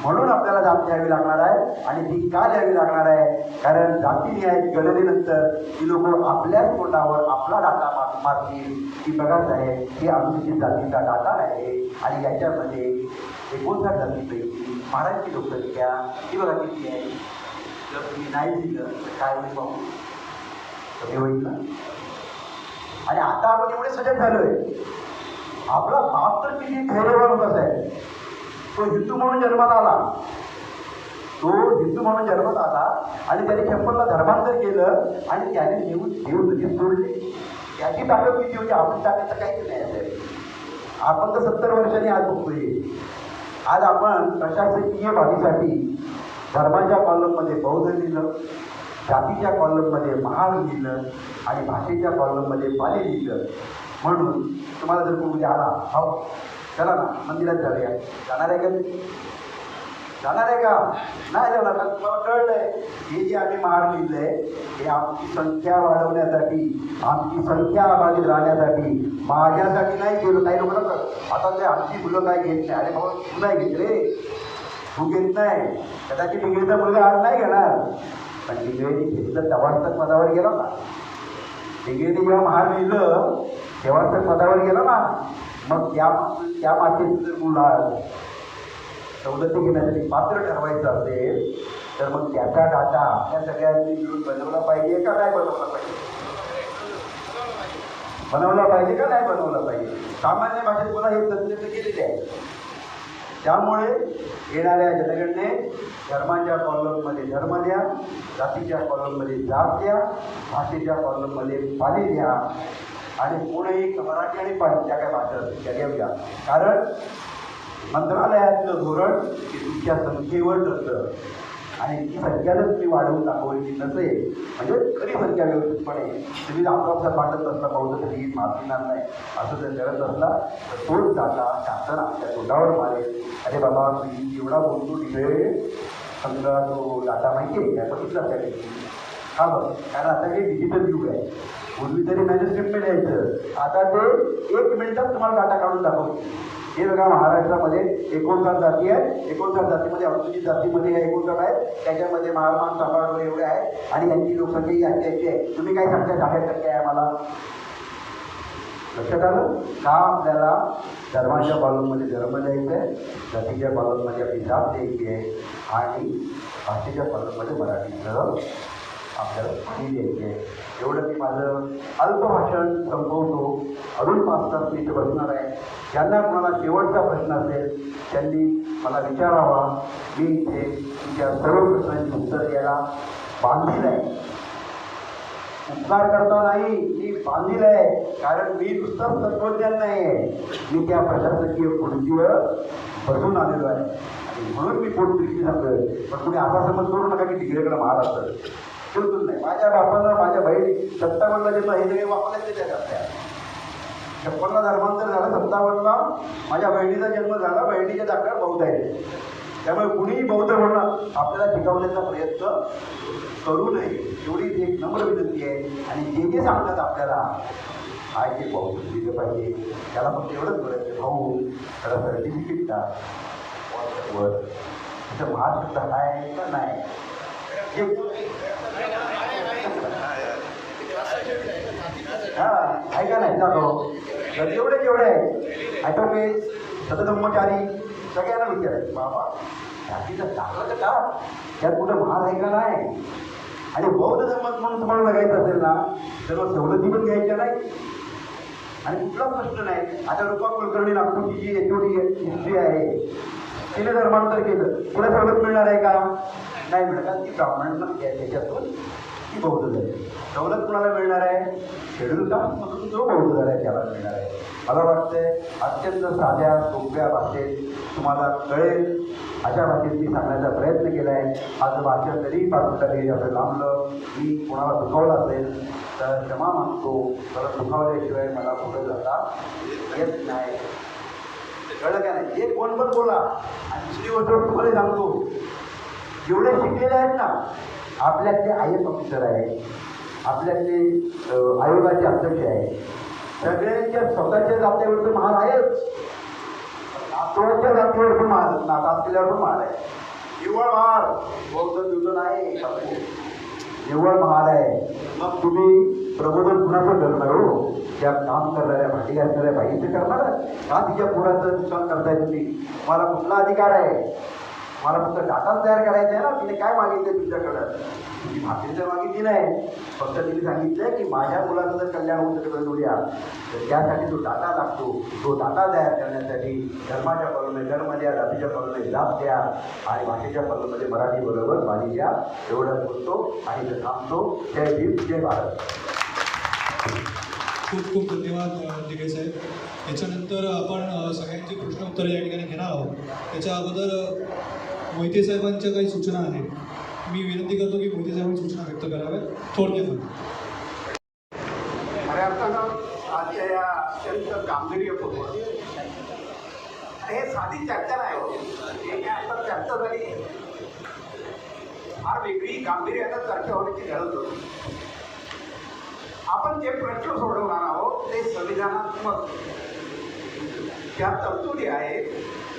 म्हणून आपल्याला जात द्यावी लागणार आहे. आणि ती का द्यावी लागणार आहे? कारण जातीन्याय गणनेनंतर ती लोक आपल्याच तोंडावर आपला डाटा मारतील की बघा साहेब ही अनुसूचित जातीचा डाटा आहे आणि याच्यामध्ये 59 जातीपैकी महाराष्ट्री लोकसंख्या ही बघा किती आहे. जर तुम्ही नाही दिलं तर काय होईल पाहू? कमी होईल ना. आणि आता आपण एवढे सजग झालोय. आपला बाप तर किती धैर्यवान होता साहेब. तो हिंदू म्हणून जन्मात आला, आणि त्याने 56ला धर्मांतर केलं आणि त्याने देव नदीत सोडले. त्याची ताकद किती होती? आपण ताकद काहीच नाही आहे. आपण तर 70 वर्षांनी आज बघतोय. आज आपण प्रशासकीय बाबीसाठी धर्माच्या कॉलममध्ये बौद्ध लिहिलं, जातीच्या कॉलममध्ये महार लिहिलं आणि भाषेच्या कॉलममध्ये पाली लिहिलं. म्हणून तुम्हाला जर कोणी आला हो चला ना मंदिरात जाऊया, जाणार आहे का? जाणार आहे का? नाही जाणार. तुम्हाला कळलंय हे जे आम्ही महार लिहिलंय हे आमची संख्या वाढवण्यासाठी, आमची संख्या अबाधित राहण्यासाठी, माझ्यासाठी नाही केलं. काही लोकांना आता ते आमची मुलं काय घेत नाही. अरे बाबा तू नाही घेत रे, तू घेत नाही. कदाचित इंग्रजीचा मुलगा आज नाही घेणार, पण इंग्रजी घेतलं तेव्हाच तर पदावर गेला ना. इंग्रजी जेव्हा महार लिहिलं तेव्हाच तर पदावर गेला ना. मग त्या मातेचं जर मुलं सवलती घेण्यासाठी पात्र ठरवायचं असेल तर मग त्याचा डाटा आपल्या सगळ्यांनी मिळून बनवला पाहिजे का नाही बनवला पाहिजे? बनवला पाहिजे का नाही बनवला पाहिजे? सामान्य भाषेत मला हे तंत्र केलेले आहे. त्यामुळे येणाऱ्या जनगणने धर्माच्या कॉलममध्ये धर्म द्या, जातीच्या कॉलममध्ये जात द्या, भाषेच्या कॉलममध्ये पाली द्या आणि पुढेही मराठी आणि पाली त्या काय भाषा त्या घेऊया. कारण मंत्रालयातलं धोरण हे तुमच्या संख्येवर ठरतं. आणि ती संख्यानंच मी वाढवून दाखवायची नसेल म्हणजे खरी संख्या व्यवस्थितपणे तुम्ही आपापसात वाटत असता बौद्ध तरी माफिणार नाही असं जर करत असला तर तोच डाटा शासन आमच्या तोंडावर मारेल. अरे बाबा तुम्ही एवढा बोलतो तिकडे समजा तो डाटा माहिती आहे काय बघितला त्या हा बघ कारण आता हे डिजिटल युग आहे. पूर्वी तरी मॅनेजमेंट यायचं आता ते 1 मिनिटात तुम्हाला डाटा काढून दाखवतो. हे बघा महाराष्ट्रामध्ये 59 जाती आहेत. 59 जातीमध्ये अनुसूचित जातीमध्ये या 59 आहेत. त्याच्यामध्ये महाराष्ट्र समाज एवढे आहे आणि यांची लोकसंख्या ही याची आहे. तुम्ही काय सांगता 60% आहे आम्हाला लक्षात आलं का? आपल्याला धर्माच्या कॉलममध्ये धर्म द्यायचं आहे, जातीच्या कॉलममध्ये आपली जात द्यायची आहे आणि भाषेच्या कॉलममध्ये मराठीचं आपल्याला पाणी द्यायचे आहे. एवढं मी माझं अल्पभाषण संपवतो. अजून 5 तास मी इथे बसणार आहे. ज्यांना कोणाला शेवटचा प्रश्न असेल त्यांनी मला विचारावा. मी इथे तुमच्या सर्व प्रश्नांची उत्तर द्यायला बांधील आहे. उपकार करता नाही, मी बांधील आहे. कारण मी नुसतं तत्वज्ञान नाही आहे, मी त्या प्रशासकीय खुर्चीवर बसून आलेलो आहे आणि म्हणून मी पोट दृष्टी सांगतोय. पण तुम्ही असा समज करू नका की तिकडेकडे महाराष्ट्र बिलकुल नाही. माझ्या बापानं माझ्या बहिणी 57ला जन्म हे सगळे वापरायचे त्या करत्या. 56ला धर्मांतर झालं, 57ला माझ्या बहिणीचा जन्म झाला. बहिणीच्या जागेवर बौद्ध आहे. त्यामुळे कुणीही बौद्ध होणं आपल्याला शिकवण्याचा प्रयत्न करू नये एवढी एक नम्र विनंती आहे. आणि जे जे सांगतात आपल्याला काय ते बौद्ध दिलं पाहिजे त्याला फक्त एवढंच बोलायचं भाऊ त्याला सर्टिफिकेट टाक वर तिथं महाशब्द आहे का नाही हां ऐका नाही जातो तर जेवढे आहे आता मी सतधर्मचारी सगळ्यांना विचारायचं बाबा जातीचं टाकलं का त्यात कुठं महार आहे का नाही. आणि बौद्ध धर्मात म्हणून तुम्हाला बघायचं असेल ना तर सवलती पण घ्यायच्या नाही आणि कुठला प्रश्न नाही. आता रूपा कुलकर्णी नागपूरची जी एचओडी हिस्ट्री आहे तिने धर्मांतर केलं पुढे सवलत मिळणार आहे का? नाही मिळणार. ती ब्राह्मण त्याच्यातून ती बौद्ध झाली. सवलत कुणाला मिळणार आहे? शेड्यूल कास्ट म्हणून जो बौद्ध झाला आहे त्याला मिळणार आहे. मला वाटतंय अत्यंत साध्या सोप्या भाषेत तुम्हाला कळेल अशा भाषेत मी सांगण्याचा प्रयत्न केला आहे. आज भाषा तरी पाठवता असं लांबलं मी कोणाला दुखावलं असेल तर क्षमा मागतो. तर दुखावल्याशिवाय मला पुढे जाता येत नाही. कळलं का नाही? हे कोण पण बोला. आणि दुसरी गोष्ट तुम्हाला सांगतो जेवढे शिकलेले आहेत ना आपल्यातले IAS ऑफिसर आहे आपल्यातले आयोगाचे अध्यक्ष आहे सगळ्यांच्या स्वतःच्या जातीवर तर महाल आहेच. नातवाच्या जातीवर पण महाल नाता असलेल्यावर पण महाल आहे. निव्वळ महाल बौद्ध दुध नाही निव्वळ महाल आहे. मग तुम्ही प्रबोधन कुणाचं करणार हो? त्या काम करणाऱ्या भाटी असणाऱ्या बाईचं करणार का? तिच्या पुराचं नुकसान करताय तुम्ही? मला कुठला अधिकार आहे? मला फक्त डाटाच तयार करायचा आहे ना. तिने काय मागितलं तुमच्याकडं? ती भाकरी तर मागितली नाही. फक्त तिने सांगितलं की माझ्या मुलाचं जर कल्याण होऊ शकत जोड्या तर त्यासाठी जो डाटा लागतो तो डाटा तयार करण्यासाठी धर्माच्या कॉलममध्ये धर्म द्या, जातीच्या कॉलममध्ये जात द्या आणि भाषेच्या कॉलममध्ये मराठी बरोबर बाजी द्या. एवढं बोलतो आणि इथं थांबतो. जय भीम जय भारत. खूप खूप धन्यवाद दिघे साहेब. याच्यानंतर आपण सगळ्यांची प्रश्न उत्तर या ठिकाणी घेणार आहोत. त्याच्या अगोदर मोहिते साहेबांच्या काही सूचना आहेत. मी विनंती करतो की मोहिते साहेबांनी सूचना व्यक्त कराव्यात थोडक्यात. खऱ्या अर्थानं आजच्या या अत्यंत गांभीर्यपूर्वक हे साधी चर्चा नाही होती. हे काय आता चर्चा झाली फार वेगळी गांभीर्यानं चर्चा होण्याची गरज होती. आपण जे प्रश्न सोडवणार आहोत ते संविधानात्मक ज्या तरतुदी आहेत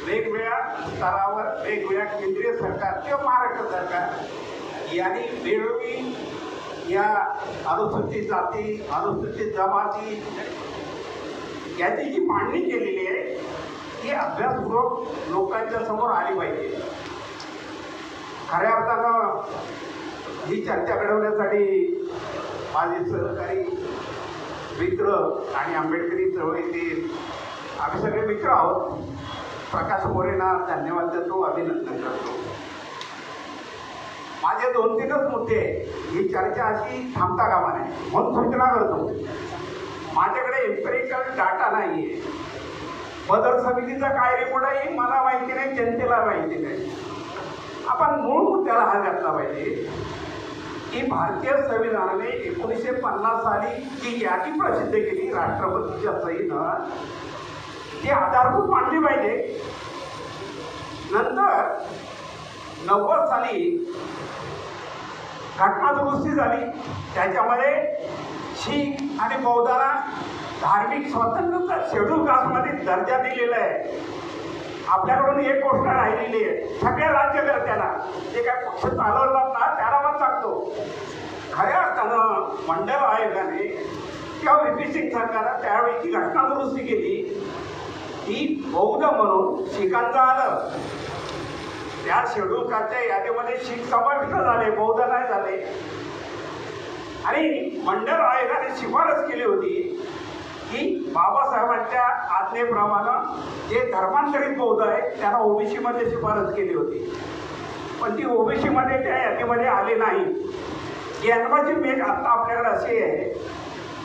वेगवेगळ्या स्तरावर वेगवेगळ्या केंद्रीय सरकार किंवा महाराष्ट्र सरकार यांनी वेळोवेळी या अनुसूचित जाती अनुसूचित जमाती याची जी मांडणी केलेली आहे ती अभ्यासपूर्वक लोकांच्या समोर आली पाहिजे. खऱ्या अर्थानं ही चर्चा घडवण्यासाठी माझे सहकारी मित्र आणि आंबेडकरी चळवळीतील आम्ही सगळे मित्र आहोत. प्रकाश मोरेंना धन्यवाद देतो, अभिनंदन करतो. माझे 2-3च मुद्दे ही चर्चा अशी थांबता कामा नये म्हणून सूचना करतो. माझ्याकडे एम्पेरिकल डाटा नाही आहे. बदल समितीचा काय रिपोर्ट आहे मला माहिती नाही, जनतेला माहिती नाही. आपण मूळ मुद्द्याला हात घातला पाहिजे की भारतीय संविधानाने 1950 साली जी यादी प्रसिद्ध केली राष्ट्रपतीच्या सहीनं, ती आधारभूत मांडली पाहिजे. नंतर 90 साली घटना दुरुस्ती झाली, त्याच्यामध्ये शीख आणि बौद्धांना धार्मिक स्वातंत्र्याचा शेड्यूल कास्टमध्ये दर्जा दिलेला आहे. आपल्याकडून एक गोष्ट राहिलेली आहे, सगळ्या राज्यकर्त्यांना जे काय पक्ष चालवतात ना त्याला मत सांगतो, खऱ्या अर्थानं मंडल आयोगाने किंवा व्ही.पी. सिंग सरकारनं त्यावेळी जी घटना दुरुस्ती केली ती बौद्ध म्हणून शिखांचं आलं. त्या शेड्यूल कास्टच्या यादीमध्ये शीख समाविष्ट झाले, बौद्ध नाही झाले. आणि मंडल आयोगाने शिफारस केली होती की बाबासाहेबांच्या आज्ञेप्रमाणे जे धर्मांतरित बौद्ध आहेत त्यांना ओबीसीमध्ये शिफारस केली होती, पण ती ओबीसीमध्ये त्या यादीमध्ये आली नाही. जन्माची मेघ आता आपल्याकडे अशी आहे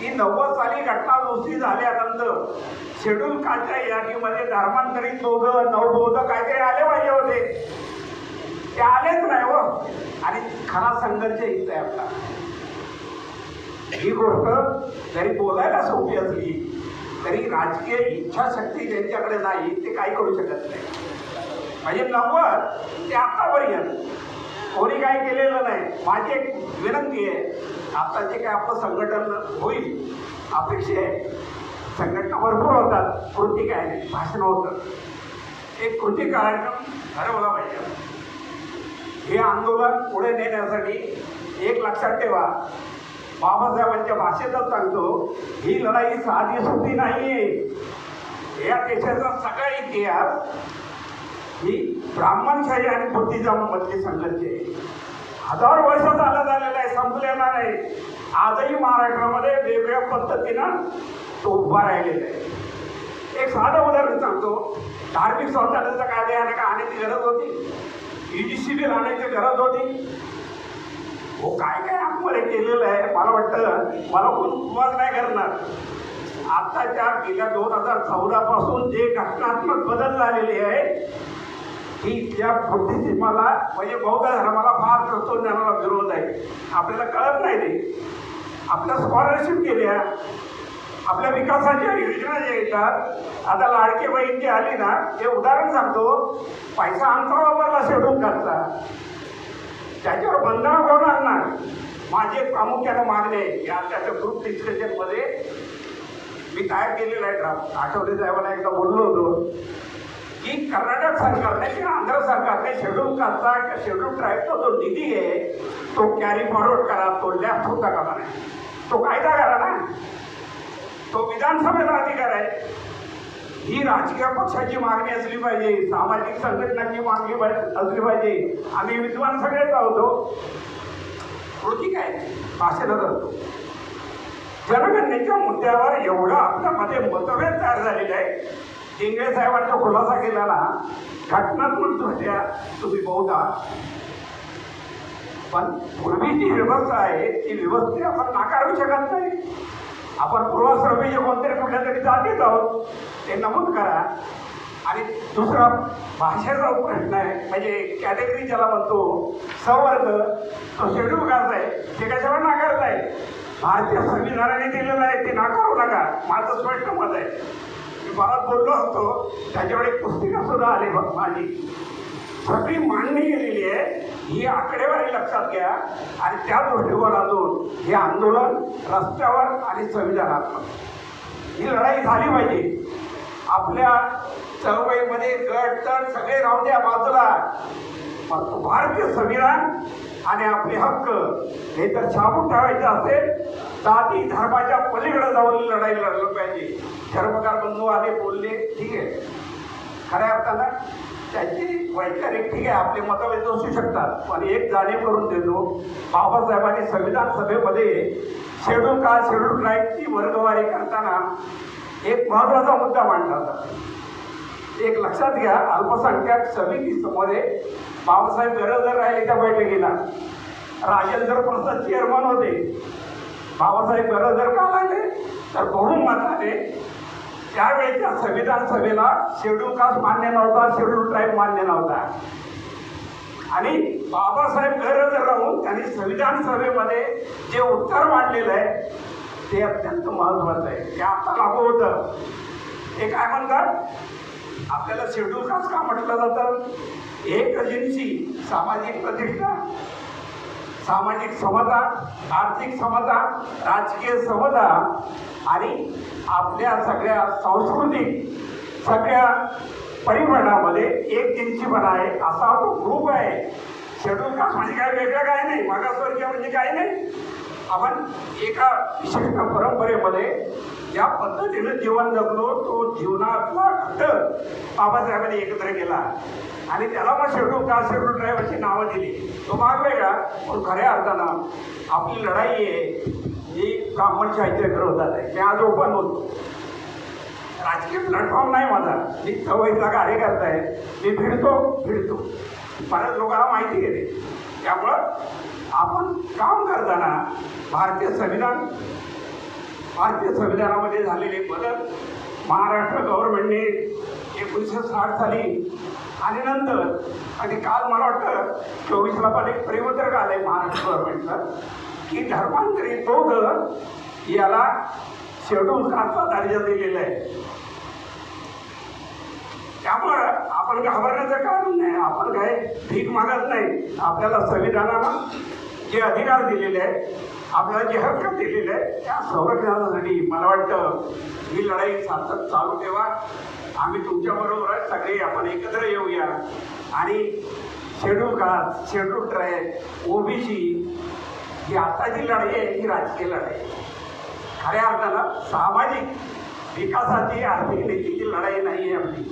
की 90 साली घटना दुरुस्ती झाल्यानंतर शेड्यूल कास्टच्या यादीमध्ये धर्मांतरित बौद्ध, नवबौद्ध काहीतरी आले पाहिजे होते, ते आलेच नाही हो. आणि खरा संघर्ष इथं आहे आपला. ही गोष्ट जरी बोलायला सोपी असली तरी राजकीय इच्छाशक्ती ज्यांच्याकडे नाही ते काही करू शकत नाही. म्हणजे 90 ते आतापर्यंत कोणी काही केलेलं नाही. माझी एक विनंती आहे, आता जे काय आपलं संघटन होईल अपेक्षा आहे, संघटना भरपूर होतात, कृती काय नाही, भाषण होतं, एक कृती कार्यक्रम ठरवला पाहिजे. हे आंदोलन पुढे नेण्यासाठी एक लक्षात ठेवा, बाबासाहेबांच्या भाषेतच सांगतो, ही लढाई साधी सोपी नाही आहे. या देशाचा सगळा इतिहास ही ब्राह्मणशाही आणि बुद्धिझम मधली संघर्ष आहे. हजारो वर्ष चालत आलेला आहे, संपलेला नाही. आजही महाराष्ट्रामध्ये वेगवेगळ्या पद्धतीनं तो उभा राहिलेला आहे. एक साधं उदाहरण सांगतो, धार्मिक स्वातंत्र्याचा कायदे आणण्याची गरज होती, EDC बिल आणायची गरज होती. हो काय काय आतमध्ये केलेलं आहे, मला वाटतं मला कोण उपवास नाही करणार. आत्ताच्या गेल्या 2014 पासून जे घटनात्मक बदल झालेले आहे की त्या बुद्धिजीवाला म्हणजे बौद्ध धर्माला फार तत्वज्ञानाला विरोध आहे. आपल्याला कळत नाही ते. आपल्या स्कॉलरशिप केल्या, आपल्या विकासाच्या योजना ज्या येतात, आता लाडकी बहीण जी आली ना, ते उदाहरण सांगतो, पैसा आमचा वापरला शेड्यूल कास्टचा, त्याच्यावर बंधन कोण आणणार. माझे प्रामुख्यानं मागणे या त्याच्या ग्रुप डिस्कशनमध्ये मी तयार केलेला आहे ड्राफ्ट. आठवले साहेबांना एकदा बोललो होतो की कर्नाटक सरकारने किंवा आंध्र सरकारने शेड्यूल कास्टचा किंवा शेड्यूल ट्राईबचा जो निधी आहे तो कॅरी फॉरवर्ड करा, तो लॅप्स होता कामा नाही, तो कायदा करा ना, तो विधानसभेचा अधिकार आहे. ही राजकीय पक्षाची मागणी असली पाहिजे, सामाजिक संघटनांची मागणी असली पाहिजे. आम्ही विद्वान सगळेच आहोतो, कृती काय भाषण करतो. जनगणनेच्या मुद्द्यावर एवढं आपल्यामध्ये मतभेद तयार झालेले आहे. इंग्रज साहेबांचा खुलासा केला ना, घटनात्मक दृष्ट्या तुम्ही बौद्ध आहात, पण पूर्वी जी व्यवस्था आहे ती व्यवस्था आपण नाकारू शकत नाही. आपण पूर्वाश्रमीचे कोणतरी कुठल्या तरी जातीत आहोत ते नमूद करा. आणि दुसरा भाषेचा प्रश्न आहे, म्हणजे कॅटेगरी ज्याला म्हणतो संवर्ग, तो शेड्यूल कास्ट आहे, ते कशाला नाकारताय. भारतीय संविधानाने दिलेलं आहे, ते नाकारू नका. माझं स्पष्ट मत आहे. मी मला बोललो असतो, त्याच्यावर एक पुस्तिका सुद्धा आली माझी, सगळी मांडणी केलेली आहे. ही आकडेवारी लक्षात घ्या आणि त्या दृष्टीवर अजून हे आंदोलन रस्त्यावर आणि संविधानात्मक ही लढाई झाली पाहिजे. आपल्या चळवळीमध्ये गट तर सगळे राहू द्या बाजूला, पण भारतीय संविधान आणि आपले हक्क हे तर छापून ठेवायचे असेल, जाती धर्माच्या पलीकडे जाऊन लढाई लढलं पाहिजे. धर्मकार बंधू आले बोलले, ठीक आहे, खऱ्या अर्थानं त्यांची वैचारिक ठीक आहे, आपले मतभेद असू शकतात, पण एक जाणीव करून देतो, बाबासाहेबांनी संविधान सभेमध्ये शेड्यूल कास्ट शेड्यूल ट्राईबची वर्गवारी करताना एक महत्त्वाचा मुद्दा मांडला होता. एक लक्षात घ्या, अल्पसंख्याक समितीमध्ये बाबासाहेब गरजदार राहिले त्या बैठकीला, राजेंद्र प्रसाद चेअरमन होते. बाबासाहेब गरजदार का लागले तर बहुमताने त्यावेळेच्या संविधान सभेला शेड्यूल कास्ट मान्य नव्हता, शेड्यूल ट्राईब मान्य नव्हता. आणि बाबासाहेब गैरहजर राहून त्यांनी संविधान सभेमध्ये जे उत्तर मांडलेलं आहे ते अत्यंत महत्त्वाचं आहे. ते आता लागू होतं. ते काय म्हणतात, आपल्याला शेड्यूल कास्ट का म्हटलं जातं? एक एजन्सी, सामाजिक प्रतिष्ठा, सामाजिक समता, आर्थिक समता, राजकीय समता आणि आपल्या सगळ्या सांस्कृतिक सगळ्या परिमाणामध्ये एक जिन्सीपणा आहे असा तो ग्रुप आहे. शेड्यूल कास्ट म्हणजे काय वेगळं काय नाही, मागासवर्गीय म्हणजे काय नाही. आपण एका विशिष्ट परंपरेमध्ये ज्या पद्धतीनं जीवन जगलो तो जीवनातला घटक बाबासाहेबांनी एकत्र केला आणि त्याला मग शेड्यूल कास्ट, शेड्यूल ट्राईब अशी नावं दिली. तो भाग वेगळा, पण खऱ्या अर्थानं आपली लढाई आहे ही ब्राह्मणशाहीच्या विरोधात आहे. मी आज ओपन बोलतो. राजकीय प्लॅटफॉर्म नाही माझा, मी चळवळीचा कार्यकर्ता आहे. मी फिरतो बऱ्याच लोकांना माहिती घेते. त्यामुळं आपण काम करताना भारतीय संविधानामध्ये झालेले बदल महाराष्ट्र गव्हर्नमेंटने 1960 साली आणि नंतर आणि काल मला वाटतं 24ला पण एक परिपत्रक आलं आहे महाराष्ट्र गव्हर्नमेंटचं की धर्मांतरित बौद्ध याला शेड्यूल कास्टचा दर्जा दिलेला आहे. त्यामुळं आपण घाबरण्याचं कारण नाही. आपण काय भीक मागत नाही. आपल्याला संविधानानं जे अधिकार दिलेले आहेत, आपल्याला जे हक्क दिलेले आहेत त्या संरक्षणासाठी मला वाटतं ही लढाई सातत्य चालू ठेवा. आम्ही तुमच्याबरोबर आहे. सगळे आपण एकत्र येऊया आणि schedule caste, schedule tribe, OBC ही आताची लढाई आहे ही राजकीय लढाई आहे. खऱ्या अर्थानं सामाजिक विकासाची, आर्थिक नीतीची लढाई नाही आहे आपली.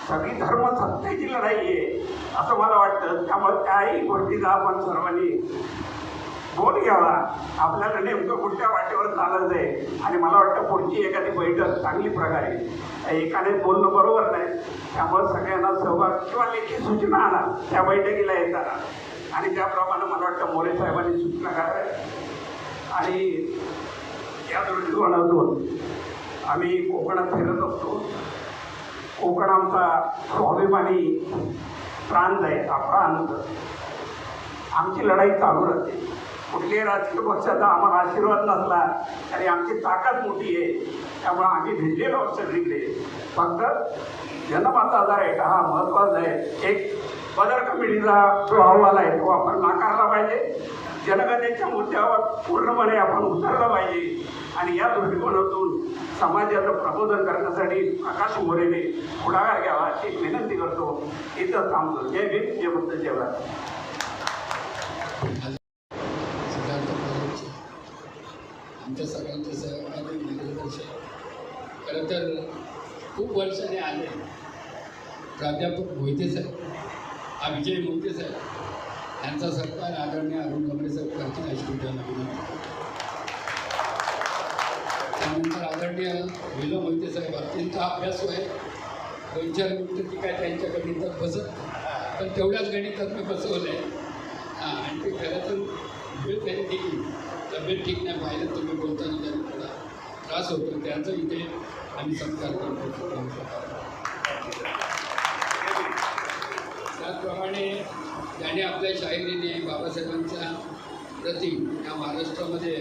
सगळी धर्मसत्तेची लढाई आहे असं मला वाटतं. त्यामुळे त्याही गोष्टीचा आपण सर्वांनी बोध घ्यावा. आपल्याला नेमकं कुठल्या वाटेवर चालायचं आहे आणि मला वाटतं पुढची एखादी बैठक चांगली प्रकारे एकाने बोलणं बरोबर नाही. त्यामुळे सगळ्यांना सहभाग किंवा लेखी सूचना आणा त्या बैठकीला येताना आणि त्याप्रमाणे मला वाटतं मोरे साहेबांनी सूचना कराव्या. आणि या दृष्टिकोनातून आम्ही कोकणात फिरत असतो. कोकण आमचा स्वाभिमानी प्रांत आहे. हा प्रांत आमची लढाई चालू राहते. कुठल्याही राजकीय पक्षाचा आम्हाला आशीर्वाद नसला तरी आमची ताकद मोठी आहे. त्यामुळे आम्ही भिजलेलो आहोत सगळीकडे. फक्त जनमताचा रेटा हा महत्त्वाचा आहे. एक बदर कमिटीचा जो अहवाल आहे तो आपण नाकारला पाहिजे. जनगणनेच्या मुद्द्यावर पूर्णपणे आपण उतरलं पाहिजे आणि या दृष्टिकोनातून समाजाचं प्रबोधन करण्यासाठी प्रकाश मोरेने पुढाकार घ्यावा अशी विनंती करतो. इथं थांबतो. जय भीम, जय बुद्ध, जय भारत. आमच्या सगळ्यांचे सहकारी मार्गदर्शक खरं तर खूप वर्षाने आले प्राध्यापक मोहिते साहेब, विजय मोहिते साहेब यांचा सत्कार आदरणीय अरुण गमरे साहेब करतील अशी विनंती. त्यानंतर आदरणीय विलो मोहिते साहेब अत्यंत अभ्यासू आहे. 2-4 मिनिटं ती काय त्यांच्या गणितात बसत, पण तेवढ्याच गणितात मी बसवलं आहे. आणि ते खरं तर वेळ त्यांनी दिली, तब्येत ठीक नाही पाहिलं तुम्ही बोलताना त्यांना थोडा त्रास होतो. त्यांचा इथे आम्ही सत्कार करतो. त्याचप्रमाणे त्याने आपल्या शाहिरीने बाबासाहेबांच्या प्रति या महाराष्ट्रामध्ये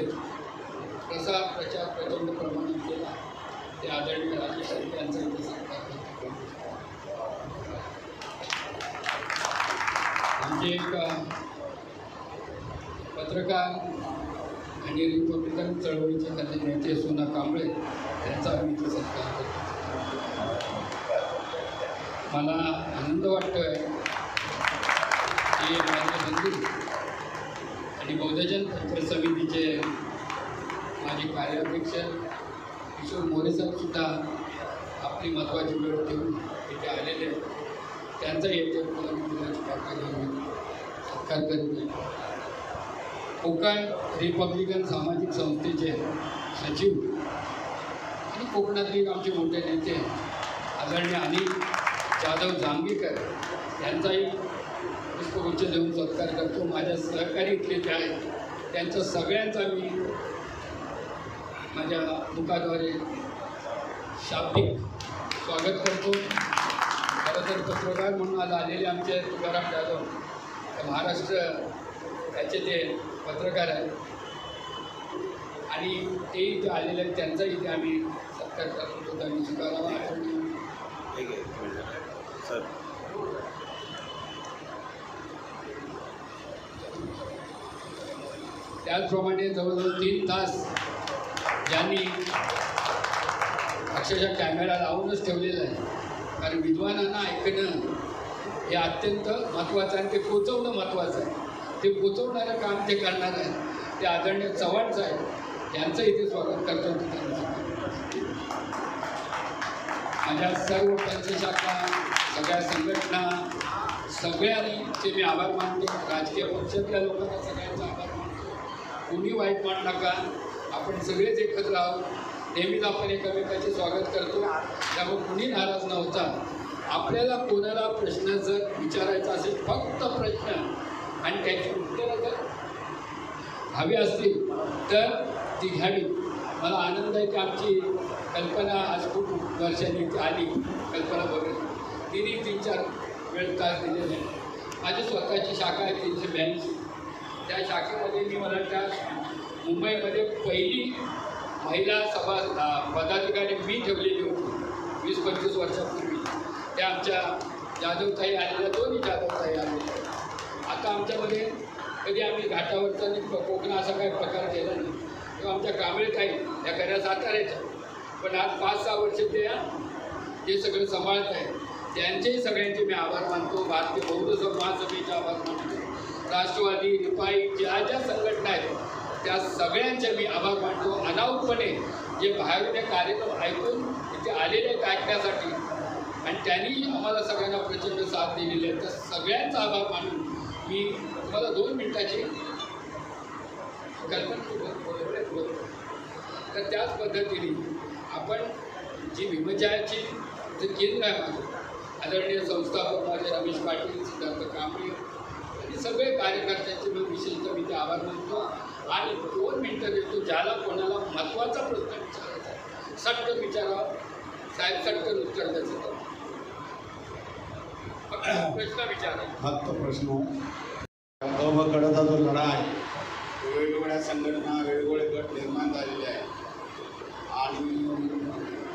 प्रसार प्रचार प्रचंड प्रमाणात केला. ते आदरणीय राजेश यांचा इथे सत्कार करतो. आमचे एक पत्रकार आणि रिपब्लिकन चळवळीचे खाली नेते सोना कांबळे यांचा आम्ही इथे सत्कार करतो. मला आनंद वाटतो आहे की माझे बंधू आणि बहुजन तंत्र समितीचे माझे कार्याध्यक्ष किशोर मोरे साहेबसुद्धा आपली महत्त्वाची वेळ ठेवून इथे आलेले आहेत. त्यांचाही येथे मुलाची पात्र घेऊन सत्कार करीत आहे. कोकण रिपब्लिकन सामाजिक संस्थेचे सचिव आणि कोकणातील आमचे मोठे नेते आदरणीय अनिल जाधव जांभेकर यांचाही पुष्पगुच्छ देऊन सत्कार करतो. माझ्या सहकारी इथले जे आहेत त्यांच्या सगळ्यांचा मी माझ्या मुखाद्वारे शाब्दिक स्वागत करतो. खरं तर पत्रकार म्हणून आज आलेले आमचे तुकाराम जाधव महाराष्ट्र याचे ते पत्रकार आहेत आणि ते इथे आलेले आहेत, त्यांचा इथे आम्ही सत्कार करतो. त्यांनी स्वीकारावा. सर त्याचप्रमाणे जवळजवळ 3 तास ज्यांनी अक्षरशः कॅमेरा लावूनच ठेवलेला आहे, कारण विद्वानांना ऐकणं हे अत्यंत महत्त्वाचं आहे. ते पोचवणं महत्त्वाचं आहे. ते पोचवणारं काम ते करणार आहे. ते आदरणीय चव्हाण साहेब यांचं इथे स्वागत करतो. माझ्या सर्व पंचशाखा, सगळ्या संघटना, सगळ्यांचे मी आभार मानतो. राजकीय पक्षातल्या लोकांना सगळ्यांचा आभार मानतो. कोणी वाईट मान नका. आपण सगळेच एकत्र आहोत. नेहमीच आपण एकमेकाचे स्वागत करतो. त्यामुळे कुणी नाराज न होता आपल्याला कोणाला प्रश्न जर विचारायचा असेल, फक्त प्रश्न आणि त्याची उत्तरं जर हवी असतील तर ती घ्यावी. मला आनंद आहे की आमची कल्पना आज खूप वर्षांनी आली. कल्पना बघत तिने 3-4 वेळ तास दिलेले आहे. माझी स्वतःची शाखा आहे 382. त्या शाखेमध्ये मी मला त्या मुंबईमध्ये पहिली महिला सभा पदाधिकारी मी ठेवलेली होती 20-25 वर्षापूर्वी. त्या आमच्या जाधवताई आलेल्या, दोन्ही जाधवताई आलेल्या. आता आमच्यामध्ये कधी आम्ही घाटावरचा आणि कोकणा असा काही प्रकार केला नाही. तेव्हा आमच्या कांबळेताई त्या खऱ्या साताऱ्याच्या, पण आज 5-6 वर्ष ते सगळं सांभाळत आहे. त्यांचेही सगळ्यांचे मी आभार मानतो. भारतीय बौद्ध महासभेचे आभार मानतो. राष्ट्रवादी, रिपाई, ज्या संघटना आहेत त्या सगळ्यांचे मी आभार मानतो. अनाऊपणे जे बाहेरून हे कार्यक्रम ऐकून इथे आलेले आहेत ऐकण्यासाठी आणि त्यांनी आम्हाला सगळ्यांना प्रचंड साथ दिलेली आहे. तर सगळ्यांचा आभार मानून मी तुम्हाला 2 मिनिटाची कल्पना बोलतो. तर त्याच पद्धतीने आपण जी विमचाराची जे केंद्र आहे माझं, आदरणीय संस्थापक माझे रमेश पाटील, सिद्धार्थ कांबळे आणि सगळे कार्यकर्त्यांचे मी विशेषतः मी ते आभार मानतो. आणि 2 मिनटं देतो. ज्याला कोणाला महत्त्वाचा प्रश्न विचारायचा आहे सटकन विचारावा. साहेब सटकन उत्तर द्यायचं. प्रश्न विचारा. फक्त प्रश्न अवघडचा जो लढा आहे, वेगवेगळ्या संघटना, वेगवेगळे गट निर्माण झालेले आहेत आणि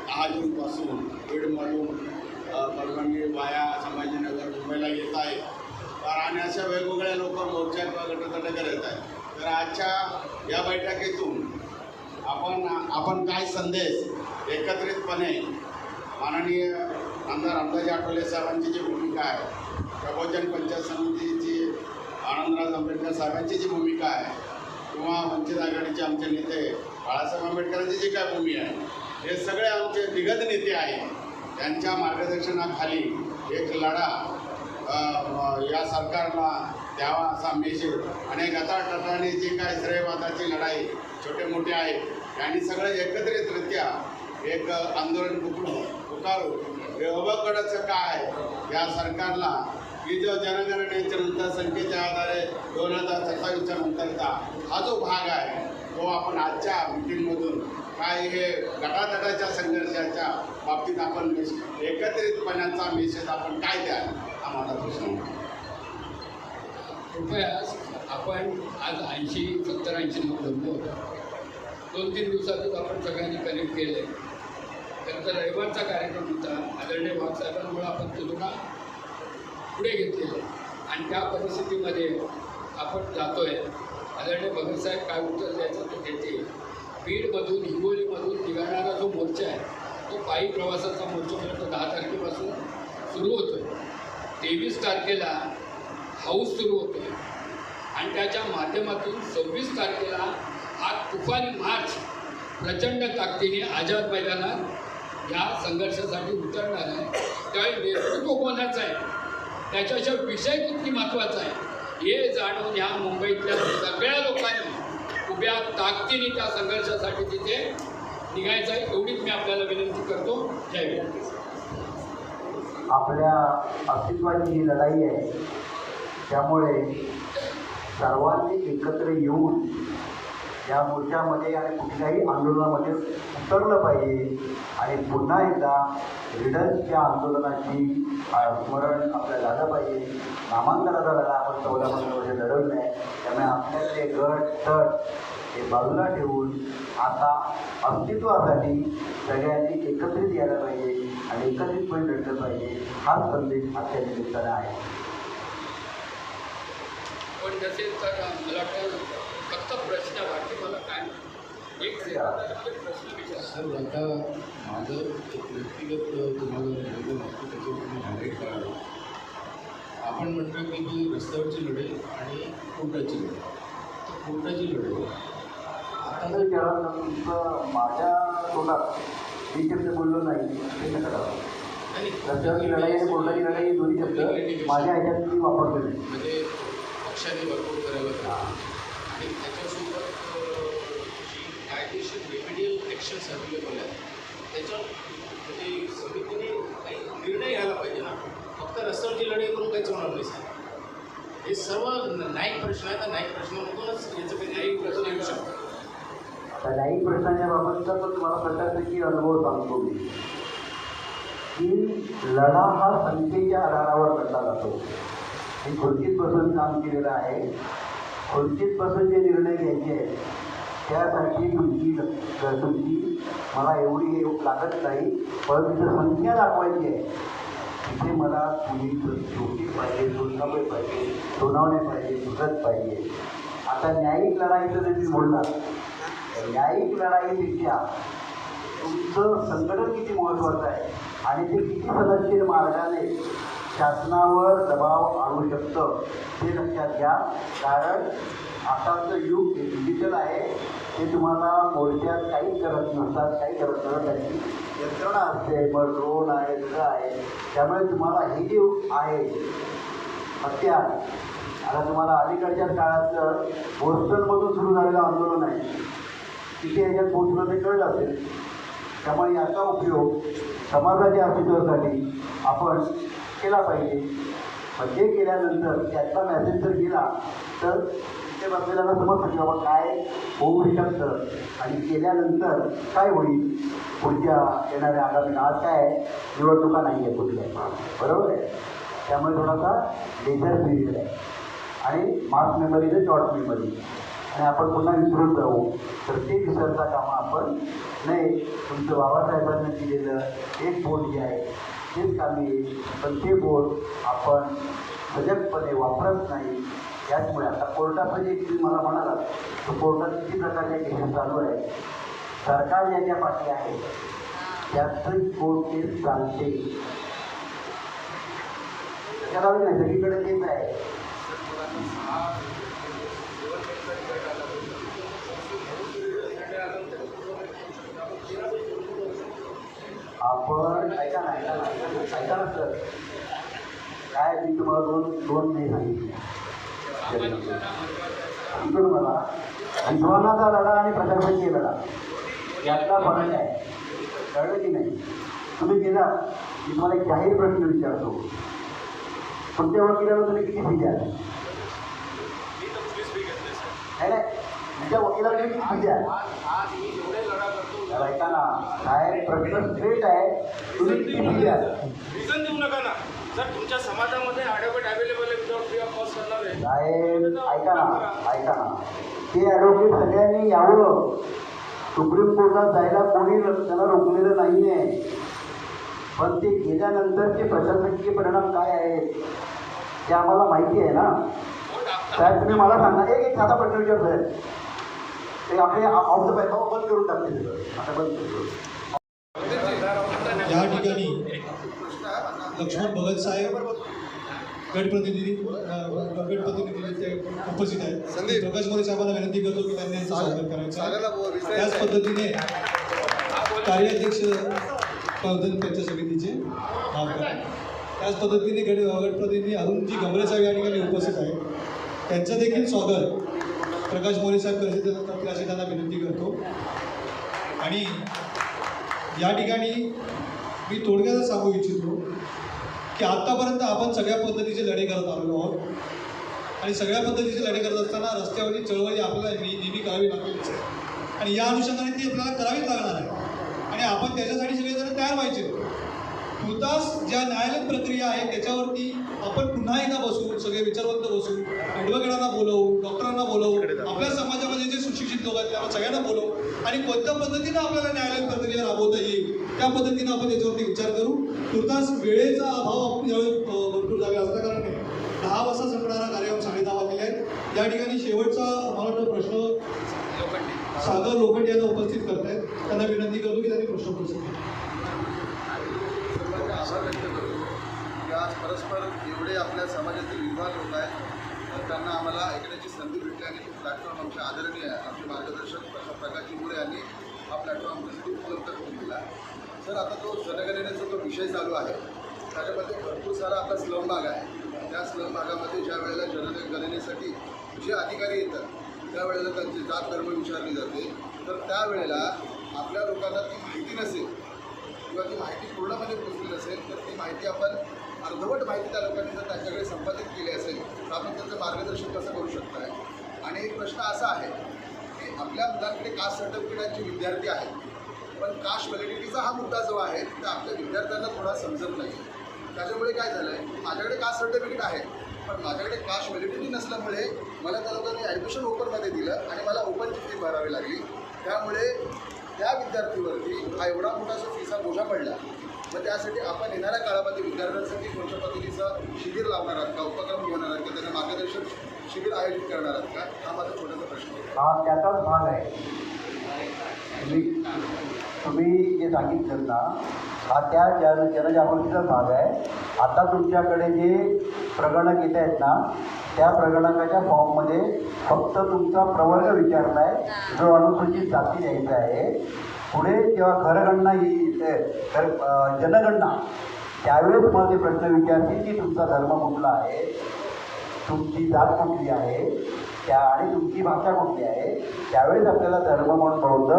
10 जूनपासून बीडमधून परभणी वाया संभाजीनगर मुंबईला येत आहेत. तर आणि अशा वेगवेगळ्या लोक मोर्चा किंवा गटतट करत आहेत. तर आजच्या या बैठकीतून आपण काय संदेश एकत्रितपणे माननीय आमदार अंबाजी आठवले साहेबांची जी भूमिका आहे, प्रबोधन पंचायत समितीची आनंदराज आंबेडकर साहेबांची जी भूमिका आहे किंवा वंचित आघाडीचे आमचे नेते बाळासाहेब आंबेडकरांची जी काय भूमिका आहे, हे सगळे आमचे दिग्गज नेते आहेत. त्यांच्या मार्गदर्शनाखाली एक लढा या सरकारला द्यावा असा मेसेज आणि गटाटटाने जी काय श्रेयवादाची लढाई छोटे मोठे आहेत त्यांनी सगळं एकत्रितरित्या एक आंदोलन पुकारू. अवघडचं काय या सरकारला की जो जनगणनेच्या नंतर संख्येच्या आधारे 2027च्या नंतरचा हा जो भाग आहे तो आपण आजच्या मिटिंगमधून काय हे गटातटाच्या संघर्षाच्या बाबतीत आपण एकत्रितपणाचा मेसेज आपण काय द्याल हा माझा प्रश्न. कृपया आपण आज 80-70-80 लोक जमलो होतो. 2-3 दिवसातच आपण सगळ्यांनी कनेक्ट केलं आहे. खरं तर रविवारचा कार्यक्रम होता. आदरणीय बाबासाहेबांमुळे आपण तो थोडा पुढे घेतलेलं आहे आणि त्या परिस्थितीमध्ये आपण जातो आहे. आदरणीय भगतसाहेब काय उत्तर द्यायचं ते देते. बीडमधून हिंगोलीमधून निघाणारा जो मोर्चा आहे तो पायी प्रवासाचा मोर्चा मला 10 तारखेपासून सुरू होतो आहे. 23 तारखेला हाऊस सुरू होतो आहे आणि त्याच्या माध्यमातून 26 तारखेला हा तुफान मार्च प्रचंड ताकदीने आझाद मैदानात या संघर्षासाठी उतरणार आहे. त्यावेळी नेतृत्व कोणाचं आहे, त्याच्याशिवाय विषय किती महत्त्वाचा आहे हे जाणून ह्या मुंबईतल्या सगळ्या लोकांनी उभ्या ताकदीने त्या संघर्षासाठी तिथे निघायचं आहे. एवढीच मी आपल्याला विनंती करतो. जय हिंद. आपल्या अस्तित्वाची ही लढाई आहे, त्यामुळे सर्वांनी एकत्र येऊन या मोर्चामध्ये आणि कुठल्याही आंदोलनामध्ये उतरलं पाहिजे आणि पुन्हा एकदा लीडर्सच्या आंदोलनाची स्मरण आपल्याला झालं पाहिजे. नामांकनाचा लढा आपण 14-15 वर्ष लढवलं आहे. त्यामुळे आपल्यातले गट तट हे बाजूला ठेवून आता अस्तित्वासाठी सगळ्यांनी एकत्रित यायला पाहिजे आणि एकत्रितपणे लढलं पाहिजे. हाच संदेश आजच्या निमित्ताने आहे. पण नसेल तर मला वाटतं फक्त प्रश्न वाटते मला काय एक प्रश्न विचार. सर आता माझं एक व्यक्तिगत तुम्हाला निवेदन असतं त्याच्यावर तुम्ही हायलाईट करावं. आपण म्हणतो की रस्त्यावरची लढाई आणि कोर्टाची लढाई. तर कोर्टाची लढाई आता आता जर केलं तुमचं माझ्या तोंडात मी शब्द बोललो नाही हे नका करावं. रस्त्यावरची लढाई आणि कोर्टाची लढाई दोन्ही शब्द माझ्या ह्याच्यात मी वापरतो नाही. म्हणजे पक्षाने वर्कआउट करायला हवं आणि त्याच्यासोबत जी कायदेशीर रेमेडियल ॲक्शन्स अवेलेबल आहेत त्याच्यावर म्हणजे समितीने काही निर्णय घ्यायला पाहिजे ना. फक्त रस्त्यावरची लढाई करून काहीच होणार नाही सर. हे सर्व न्यायिक प्रश्न आहेत. त्या न्यायिक प्रश्नामधूनच याचं काही प्रश्न येऊ शकतो. आता न्यायिक प्रश्नाच्या बाबतचा पण तुम्हाला प्रशासकीय अनुभव सांगतो मी की लढा हा संख्येच्या आधारावर लढला जातो. मी खुर्चीत बसून काम केलेलं आहे. खुर्चीत बसून जे निर्णय घ्यायचे आहेत त्यासाठी तुमची मला एवढी लागत नाही. पण तिथं संख्या दाखवायची आहे तिथे मला पोलीस चौकी पाहिजे, सोनावळे पाहिजे, सोनावणे पाहिजे, सुरत पाहिजे. आता न्यायिक लढाईचं जर तुम्ही बोलला न्यायिक लढाईपेक्षा तुमचं संघटन किती महत्त्वाचं आहे आणि ते किती सदस्य मार्गाने शासनावर दबाव आणू शकतं हे लक्षात घ्या. कारण आताचं युग हे डिजिटल आहे. ते तुम्हाला मोर्चात काही करत नसतात, काही करत नसतात. त्यांची यंत्रणा असते, मग ड्रोन आहे, सगळं आहे. त्यामुळे तुम्हाला हे जे आहे हत्यार आता तुम्हाला अलीकडच्या काळातलं बोस्टनमधून सुरू झालेलं आंदोलन आहे तिथे याच्यात पोचलं ते कळलं असेल. त्यामुळे याचा उपयोग समाजाच्या अस्तित्वासाठी आपण केला पाहिजे. म्हणजे केल्यानंतर त्याचा मॅसेज जर गेला तर ते बसलेल्याला समजतं की बाबा काय होऊ शकतं आणि केल्यानंतर काय होईल. पुढच्या येणाऱ्या आगामी काळात काय निवडणुका नाही आहे कुठल्या, बरोबर आहे. त्यामुळे थोडासा लेजर पिरियड आहे आणि मास मेमरी इज शॉर्ट मेमरी आणि आपण पुन्हा विसरून जाऊ तर ते विसरता कामा आपण नाही. तुमचं बाबासाहेबांनी दिलेलं एक बोट जे आहे तेच कामी येईल. पण ते बोट आपण सजगपणे वापरत नाही. त्याचमुळे आता कोर्टाचं जे तुम्ही मला म्हणाला तर कोर्टात किती प्रकारच्या केसेस चालू आहे. सरकार ज्याच्या पाठी आहे त्याचं कोर्ट केस चालते. त्याला नाही सगळीकडे तेच आहे. आपण ऐका ना सर काय मी तुम्हाला दोन नाही सांगितले. इकडून मला विद्वानाचा लढा आणि प्रशासकीय लढा यातला फरक आहे. कळलं की नाही. तुम्ही गेला मी तुम्हाला एक जाहीर प्रश्न विचारतो. तुमच्या वकिलाला तुम्ही किती फी द्याल? नाही तुमच्या वकिलाला तुम्ही किती फी द्याल? ऐका ना साहेब प्रश्न स्ट्रेट आहे. तुम्ही किती फी द्याल? रिझन देऊ नका ना सर. तुमच्या समाजामध्ये ॲडव्होकेट अवेलेबल आहे विदाउट फ्री ऑफ कॉस्ट करणार आहे. साहेब ऐका ना ते ॲडव्होकेट सगळ्यांनी यावं. सुप्रीम कोर्टात जायला कोणी त्यांना रोखलेलं नाही आहे. पण ते गेल्यानंतरचे प्रशासकीय परिणाम काय आहेत ते आम्हाला माहिती आहे ना. साहेब तुम्ही मला सांगा एक साधा प्रश्न विचारतो आहे. ते आपले ऑफ द बाय बंद करून टाकते सगळं आता बंद करू. या ठिकाणी लक्ष्मण भगत साहेब गटप्रतिनिधी ते उपस्थित आहेत. प्रकाश मोरे साहेबांना विनंती करतो की त्यांनी यांचं स्वागत करायचं आहे. त्याच पद्धतीने कार्याध्यक्ष त्यांच्या समितीचे त्याच पद्धतीने गटप्रतिनिधी अरुणजी गमरे साहेब या ठिकाणी उपस्थित आहेत. त्यांचं देखील स्वागत प्रकाश मोरे साहेब करतील अशी त्यांना विनंती करतो. आणि या ठिकाणी मी थोडक्यात सांगू इच्छितो की आत्तापर्यंत आपण सगळ्या पद्धतीचे लढे करत आलेलो आहोत. आणि सगळ्या पद्धतीची लढाई करत असताना रस्त्यावरची चळवळी आपल्याला नेहमी करावी लागतेच आहे आणि या अनुषंगाने ती आपल्याला करावीच लागणार आहे आणि आपण त्याच्यासाठी सगळेजण तयार व्हायचे. तुर्तास ज्या न्यायालयीन प्रक्रिया आहे त्याच्यावरती आपण पुन्हा एकदा बसू, सगळे विचारवंत बसू, ॲडव्होकेटांना बोलवू, डॉक्टरांना बोलवू, आपल्या समाजामध्ये जे सुशिक्षित लोक आहेत त्यांना सगळ्यांना बोलवू आणि कोणत्या पद्धतीनं आपल्याला न्यायालयीन प्रक्रिया राबवता येईल त्या पद्धतीनं आपण त्याच्यावरती विचार करू. तुर्तास वेळेचा अभाव आपण यावेळी भरपूर जागा असल्याकारणे 10 वाजता संपणारा कार्यक्रम 10:30 वाजलेले आहेत. या ठिकाणी शेवटचा मला वाटतं प्रश्न सागर लोखंडे यांना उपस्थित करत आहेत. त्यांना विनंती करतो की त्यांनी प्रश्न उपस्थित करा. आभार व्यक्त करतो की आज परस्पर एवढे आपल्या समाजातील विद्वान लोक आहेत त्यांना आम्हाला ऐकण्याची संधी भेटली आणि तो प्लॅटफॉर्म आमच्या आदरणीय आमचे मार्गदर्शक प्रकाशजी मोरे यांनी हा प्लॅटफॉर्म आमच्यासाठी उपलब्ध करून दिला. सर, आता तो जनगणनेचा जो विषय चालू आहे त्याच्यामध्ये भरपूर सारा आपला स्लम भाग आहे. त्या स्लम भागामध्ये ज्या वेळेला जनगणनेसाठी जे अधिकारी येतात त्यावेळेला त्यांची जात धर्म विचारली जाते, तर त्यावेळेला आपल्या लोकांना ती माहिती नसेल किंवा ती माहिती पूर्णपणे पोचली नसेल तर ती माहिती आपण अर्धवट माहिती त्या लोकांनी जर त्यांच्याकडे संपादित केली असेल तर आपण त्याचं मार्गदर्शन कसं करू शकतो आहे. आणि एक प्रश्न असा आहे की आपल्या मुलांकडे कास्ट सर्टिफिकेटांचे विद्यार्थी आहेत, पण कास्ट व्हॅलिडिटीचा हा मुद्दा जो आहे तर आपल्या विद्यार्थ्यांना थोडा समजत नाही. त्याच्यामुळे काय झालं आहे, माझ्याकडे कास्ट सर्टिफिकेट आहे पण माझ्याकडे कास्ट व्हॅलिडिटी नसल्यामुळे मला त्या लोकांनी ॲडमिशन ओपनमध्ये दिलं आणि मला ओपनची फी भरावी लागली. त्यामुळे त्या विद्यार्थीवरती हा एवढा मोठा जो फीचा बोजा पडला. मग त्यासाठी आपण येणाऱ्या काळामध्ये विद्यार्थ्यांसाठी कोणत्या पद्धतीचं शिबिर लावणार आहात का, उपक्रम घेणार आहात का, त्यांना मार्गदर्शन शिबिर आयोजित करणार आहात का, हा माझा छोटासा प्रश्न आहे. हा त्याचाच भाग आहे. तुम्ही जे सांगितलं ना हा त्या जनजागृतीचाच भाग आहे. आता तुमच्याकडे जे प्रगणक येत आहेत ना त्या प्रगणकाच्या फॉर्ममध्ये फक्त तुमचा प्रवर्ग विचारला आहे जो अनुसूचित जाती द्यायचा आहे. पुढे जेव्हा घरगणना येईल जनगणना त्यावेळेस मला ते प्रश्न विचारतील की तुमचा धर्म कुठला आहे, तुमची जात कुठली आहे आणि तुमची भाषा कुठली आहे. त्यावेळेस आपल्याला धर्म म्हणून बौद्ध,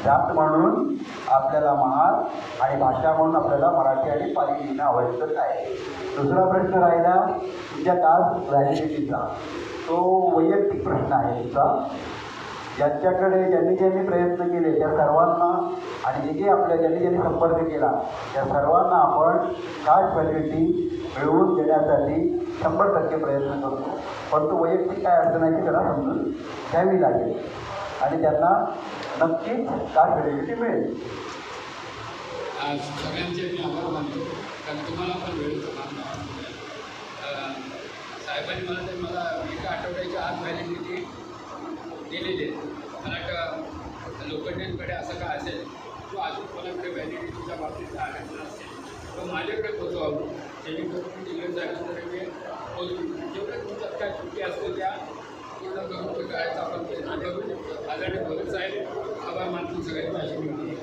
जात म्हणून आपल्याला महार आणि भाषा म्हणून आपल्याला मराठी आणि पाली लिहिणं आवश्यक आहे. दुसरा प्रश्न राहिला तुमच्या कास्ट व्हॅलिडिटीचा. तो वैयक्तिक प्रश्न आहे तुमचा. ज्यांनी प्रयत्न केले त्या सर्वांना आणि जे ज्यांनी संपर्क केला त्या सर्वांना आपण कास्ट व्हॅलिडिटी मिळवून देण्यासाठी 100% प्रयत्न करतो. परंतु वैयक्तिक काय अडचण आहे त्याला समजून घ्यावी लागेल आणि त्यांना नक्कीच कास्ट व्हॅलिडिटी मिळेल. सगळ्यांचे मी आभार मानतो कारण तुम्हाला पण वेळ साहेबांनी मला एका आठवड्याच्या आत व्हॅलिडिटी दिलेली आहे. मला वाटतं लोखंडेंकडे असं काय असेल तो अजून कोणाकडे व्हॅलिडिटीच्या बाबतीत आढळला असेल तो माझ्याकडे पोचवावं. जेणेकरून दिले साहेबांकडे मी पोचवून जेवढ्या तुमच्यात काय चुकी असतील त्या पूर्ण करून करायचा आपण प्रयत्न करू. आदरणीय भगत साहेब आभार मानतो सगळ्यांची अशी विनंती आहे.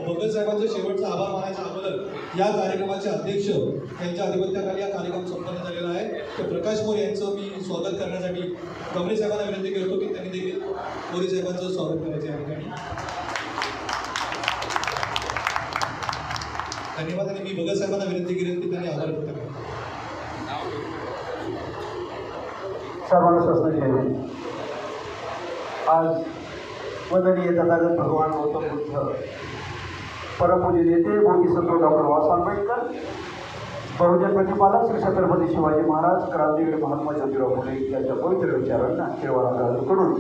भगत साहेबांचं शेवटचा आभार मानायचा अगोदर या कार्यक्रमाचे अध्यक्ष यांच्या अधिपत्याखाली हा कार्यक्रम संपन्न झालेला आहे. तर प्रकाश मोरे यांचं मी स्वागत करण्यासाठी गमरे साहेबांना विनंती करतो की त्यांनी देखील मोरे साहेबांचं स्वागत करायचं या ठिकाणी. धन्यवाद. आणि मी भगत साहेबांना विनंती केली की त्यांनी आभार व्यक्त करावे. सर्वांना स्वस्त आज वंदनीय तथागत भगवान गौतम बुद्ध, परमपूज्य नेते बोधिसत्व डॉक्टर बाबासाहेब आंबेडकर, बहुजन प्रतिपादक श्री छत्रपती शिवाजी महाराज, क्रांतिवीर महात्मा ज्योतिराव फुले यांच्या पवित्र विचारांना आशीर्वाद करून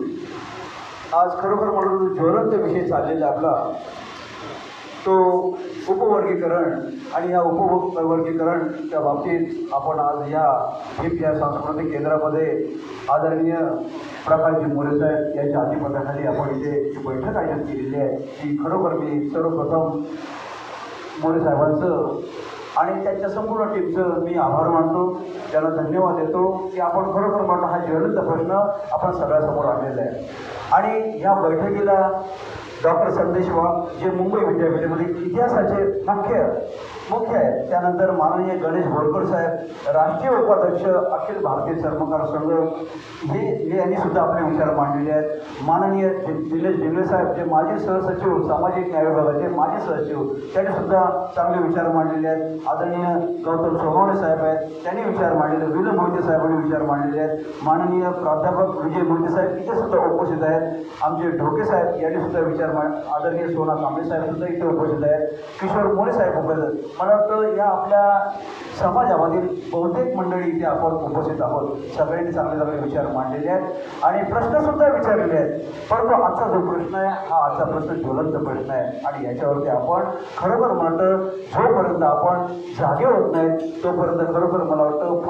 आज खरोखर म्हणून ज्वलंत विषय चाललेला आपला तो उपवर्गीकरण आणि या उपवर्गीकरणच्या बाबतीत आपण आज या सांस्कृतिक केंद्रामध्ये आदरणीय प्रकाशजी मोरे साहेब यांच्या अधिपत्याखाली आपण इथे जी बैठक आयोजित केलेली आहे ती खरोखर मी सर्वप्रथम मोरे साहेबांचं आणि त्यांच्या संपूर्ण टीमचं मी आभार मानतो. त्यांना धन्यवाद देतो की आपण खरोखर म्हणतो हा ज्वलंत प्रश्न आपण सगळ्यासमोर आणलेला आहे. आणि या बैठकीला डॉक्टर संदेश वाघ जे मुंबई विद्यापीठामध्ये इतिहासाचे मुख्य आहेत, त्यानंतर माननीय गणेश बोरकर साहेब राष्ट्रीय उपाध्यक्ष अखिल भारतीय चर्मकार संघ यांनी सुद्धा आपले विचार मांडलेले आहेत. माननीय दिनेश डिंगळे साहेब जे माजी सहसचिव सामाजिक न्याय विभागाचे माजी सहसचिव त्यांनी सुद्धा चांगले विचार मांडलेले आहेत. आदरणीय गौतम सोनवणे साहेब आहेत, त्यांनी विचार मांडलेले. विनय मोहिते साहेबांनी विचार मांडलेले आहेत. माननीय प्राध्यापक विजय मोहिते साहेब इथे सुद्धा उपस्थित आहेत. आमचे ढोके साहेब यांनी सुद्धा विचार आदरणीय सोना कांबळे साहेब सुद्धा इथे उपस्थित आहेत. किशोर मोरे साहेब उपस्थित आहेत. मला वाटतं या आपल्या समाजामधील बहुतेक मंडळी इथे आपण उपस्थित आहोत. सगळ्यांनी चांगले चांगले विचार मांडलेले आहेत आणि प्रश्नसुद्धा विचारलेले आहेत. परंतु आजचा जो प्रश्न आहे हा आजचा प्रश्न ज्वलंत प्रश्न आहे आणि याच्यावरती आपण खरोखर म्हणतं जोपर्यंत आपण जागे होत नाही तोपर्यंत खरोखर मला वाटतं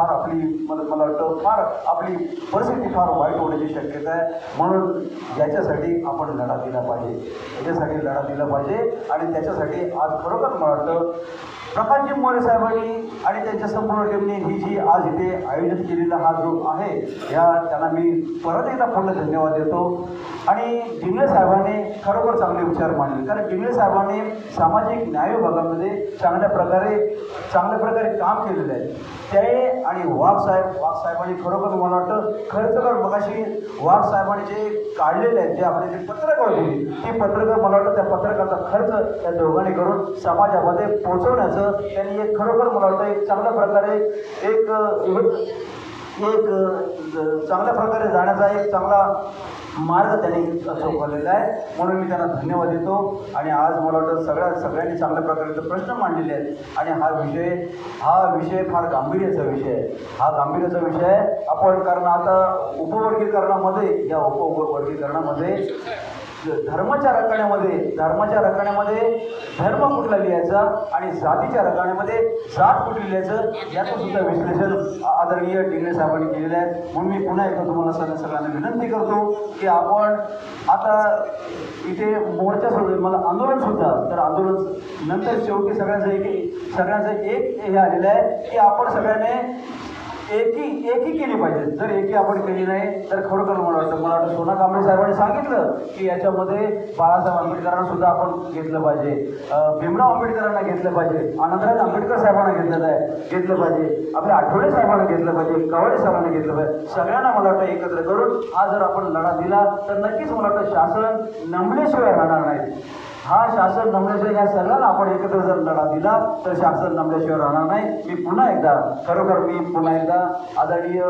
मला वाटतं फार आपली परिस्थिती फार वाईट होण्याची शक्यता आहे. म्हणून याच्यासाठी आपण लढा दिला पाहिजे आणि त्याच्यासाठी आज खरोखर मला वाटतं प्रकाशजी मोरे साहेबांनी आणि त्यांच्या संपूर्ण टीमने ही जी आज इथे आयोजित केलेला हा जो आहे त्यांना मी परत एकदा पूर्ण धन्यवाद देतो. आणि डिंगळे साहेबांनी खरोखर चांगले विचार मांडले, कारण डिंगळे साहेबांनी सामाजिक न्याय विभागामध्ये चांगल्या प्रकारे काम केलेलं आहे. ते आणि वाघ साहेबांनी खरोखर मला वाटतं खर्च कर मगाशी वाघ साहेबांनी जे काढलेले आहेत, जे आपले जे पत्रकार होती ती पत्रकार मला वाटतं त्या पत्रकाचा खर्च त्या दोघांनी करून समाजामध्ये पोहोचवण्याचं त्यांनी एक खरोखर मला वाटतं एक चांगल्या प्रकारे चांगल्या प्रकारे जाण्याचा एक चांगला मार्ग त्यांनी चौकलेला आहे. म्हणून मी त्यांना धन्यवाद देतो. आणि आज मला वाटतं सगळ्यांनी चांगल्या प्रकारे प्रश्न मांडलेले आहेत आणि हा विषय फार गांभीर्याचा विषय आहे. हा गांभीर्याचा विषय आहे आपण, कारण आता उपवर्गीकरणामध्ये धर्माच्या रकाण्यामध्ये धर्म कुठला लिहायचा आणि जातीच्या रकाण्यामध्ये जात कुठली लिहायचं याचं सुद्धा विश्लेषण आदरणीय डिंगळे साहेबांनी केलेलं आहे. म्हणून मी पुन्हा एकदा तुम्हाला सगळ्यांना विनंती करतो की आपण आता इथे मोर्चा सोडून मला आंदोलन नंतर शेवटी सगळ्यांचं एक हे आलेलं आहे की आपण सगळ्यांनी एकी केली पाहिजे. जर एकी आपण केली नाही तर खरोखर मला वाटतं सोना कांबळे साहेबांनी सांगितलं की याच्यामध्ये बाळासाहेब आंबेडकरांना सुद्धा आपण घेतलं पाहिजे, भीमराव आंबेडकरांना घेतलं पाहिजे, आनंदराज आंबेडकर साहेबांना घेतलं पाहिजे, आपल्या आठवले साहेबांना घेतलं पाहिजे, कवाडे साहेबांना घेतलं पाहिजे. सगळ्यांना मला वाटतं एकत्र करून हा जर आपण लढा दिला तर नक्कीच मला वाटतं शासन नमल्याशिवाय राहणार नाही. शासन नमल्याशिवाय या सगळ्यांना आपण एकत्र जर लढा दिला तर शासन नमल्याशिवाय राहणार नाही. मी पुन्हा एकदा आदरणीय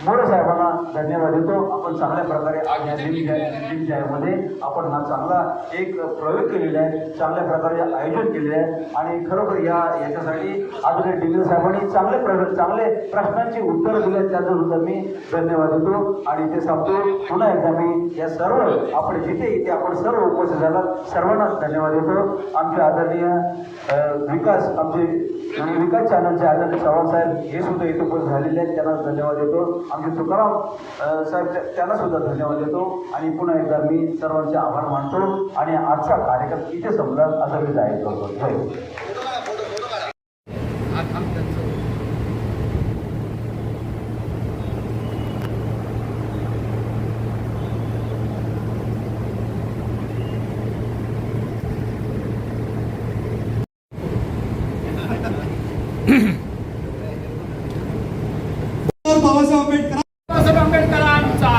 मोरे साहेबांना धन्यवाद देतो. आपण चांगल्या प्रकारे आज या दिनमध्ये आपण हा चांगला एक प्रयोग केलेला आहे, चांगल्या प्रकारे आयोजन केलेलं आहे आणि खरोखर याच्यासाठी आदरणीय डिंगळे साहेबांनी चांगले प्रश्नांची उत्तरं दिली आहेत, त्याचा सुद्धा मी धन्यवाद देतो. आणि ते सांगतो पुन्हा एकदा मी या सर्व आपण इथे आपण सर्व उपस्थित झाला सर्वांना धन्यवाद देतो. आमचे आदरणीय विकास चॅनलचे आदरणीय चव्हाण साहेब हे सुद्धा इथे उपस्थित झालेले आहेत, त्यांना धन्यवाद देतो. आमचे तुकाराम साहेब त्यांना सुद्धा धन्यवाद देतो. आणि पुन्हा एकदा मी सर्वांचे आभार मानतो आणि आजचा कार्यक्रम इथे संपला असं मी जाहीर करतो. जय बाबासाहेब आंबेडकरांचा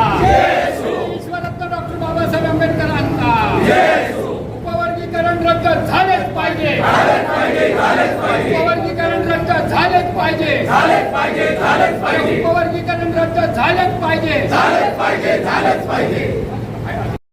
विश्वरत्न डॉक्टर बाबासाहेब आंबेडकरांचा उपवर्गीकरण रद्द झालेच पाहिजे. उपवर्गीकरण रद्द झालेच पाहिजे. उपवर्गीकरण रद्द झालेच पाहिजे.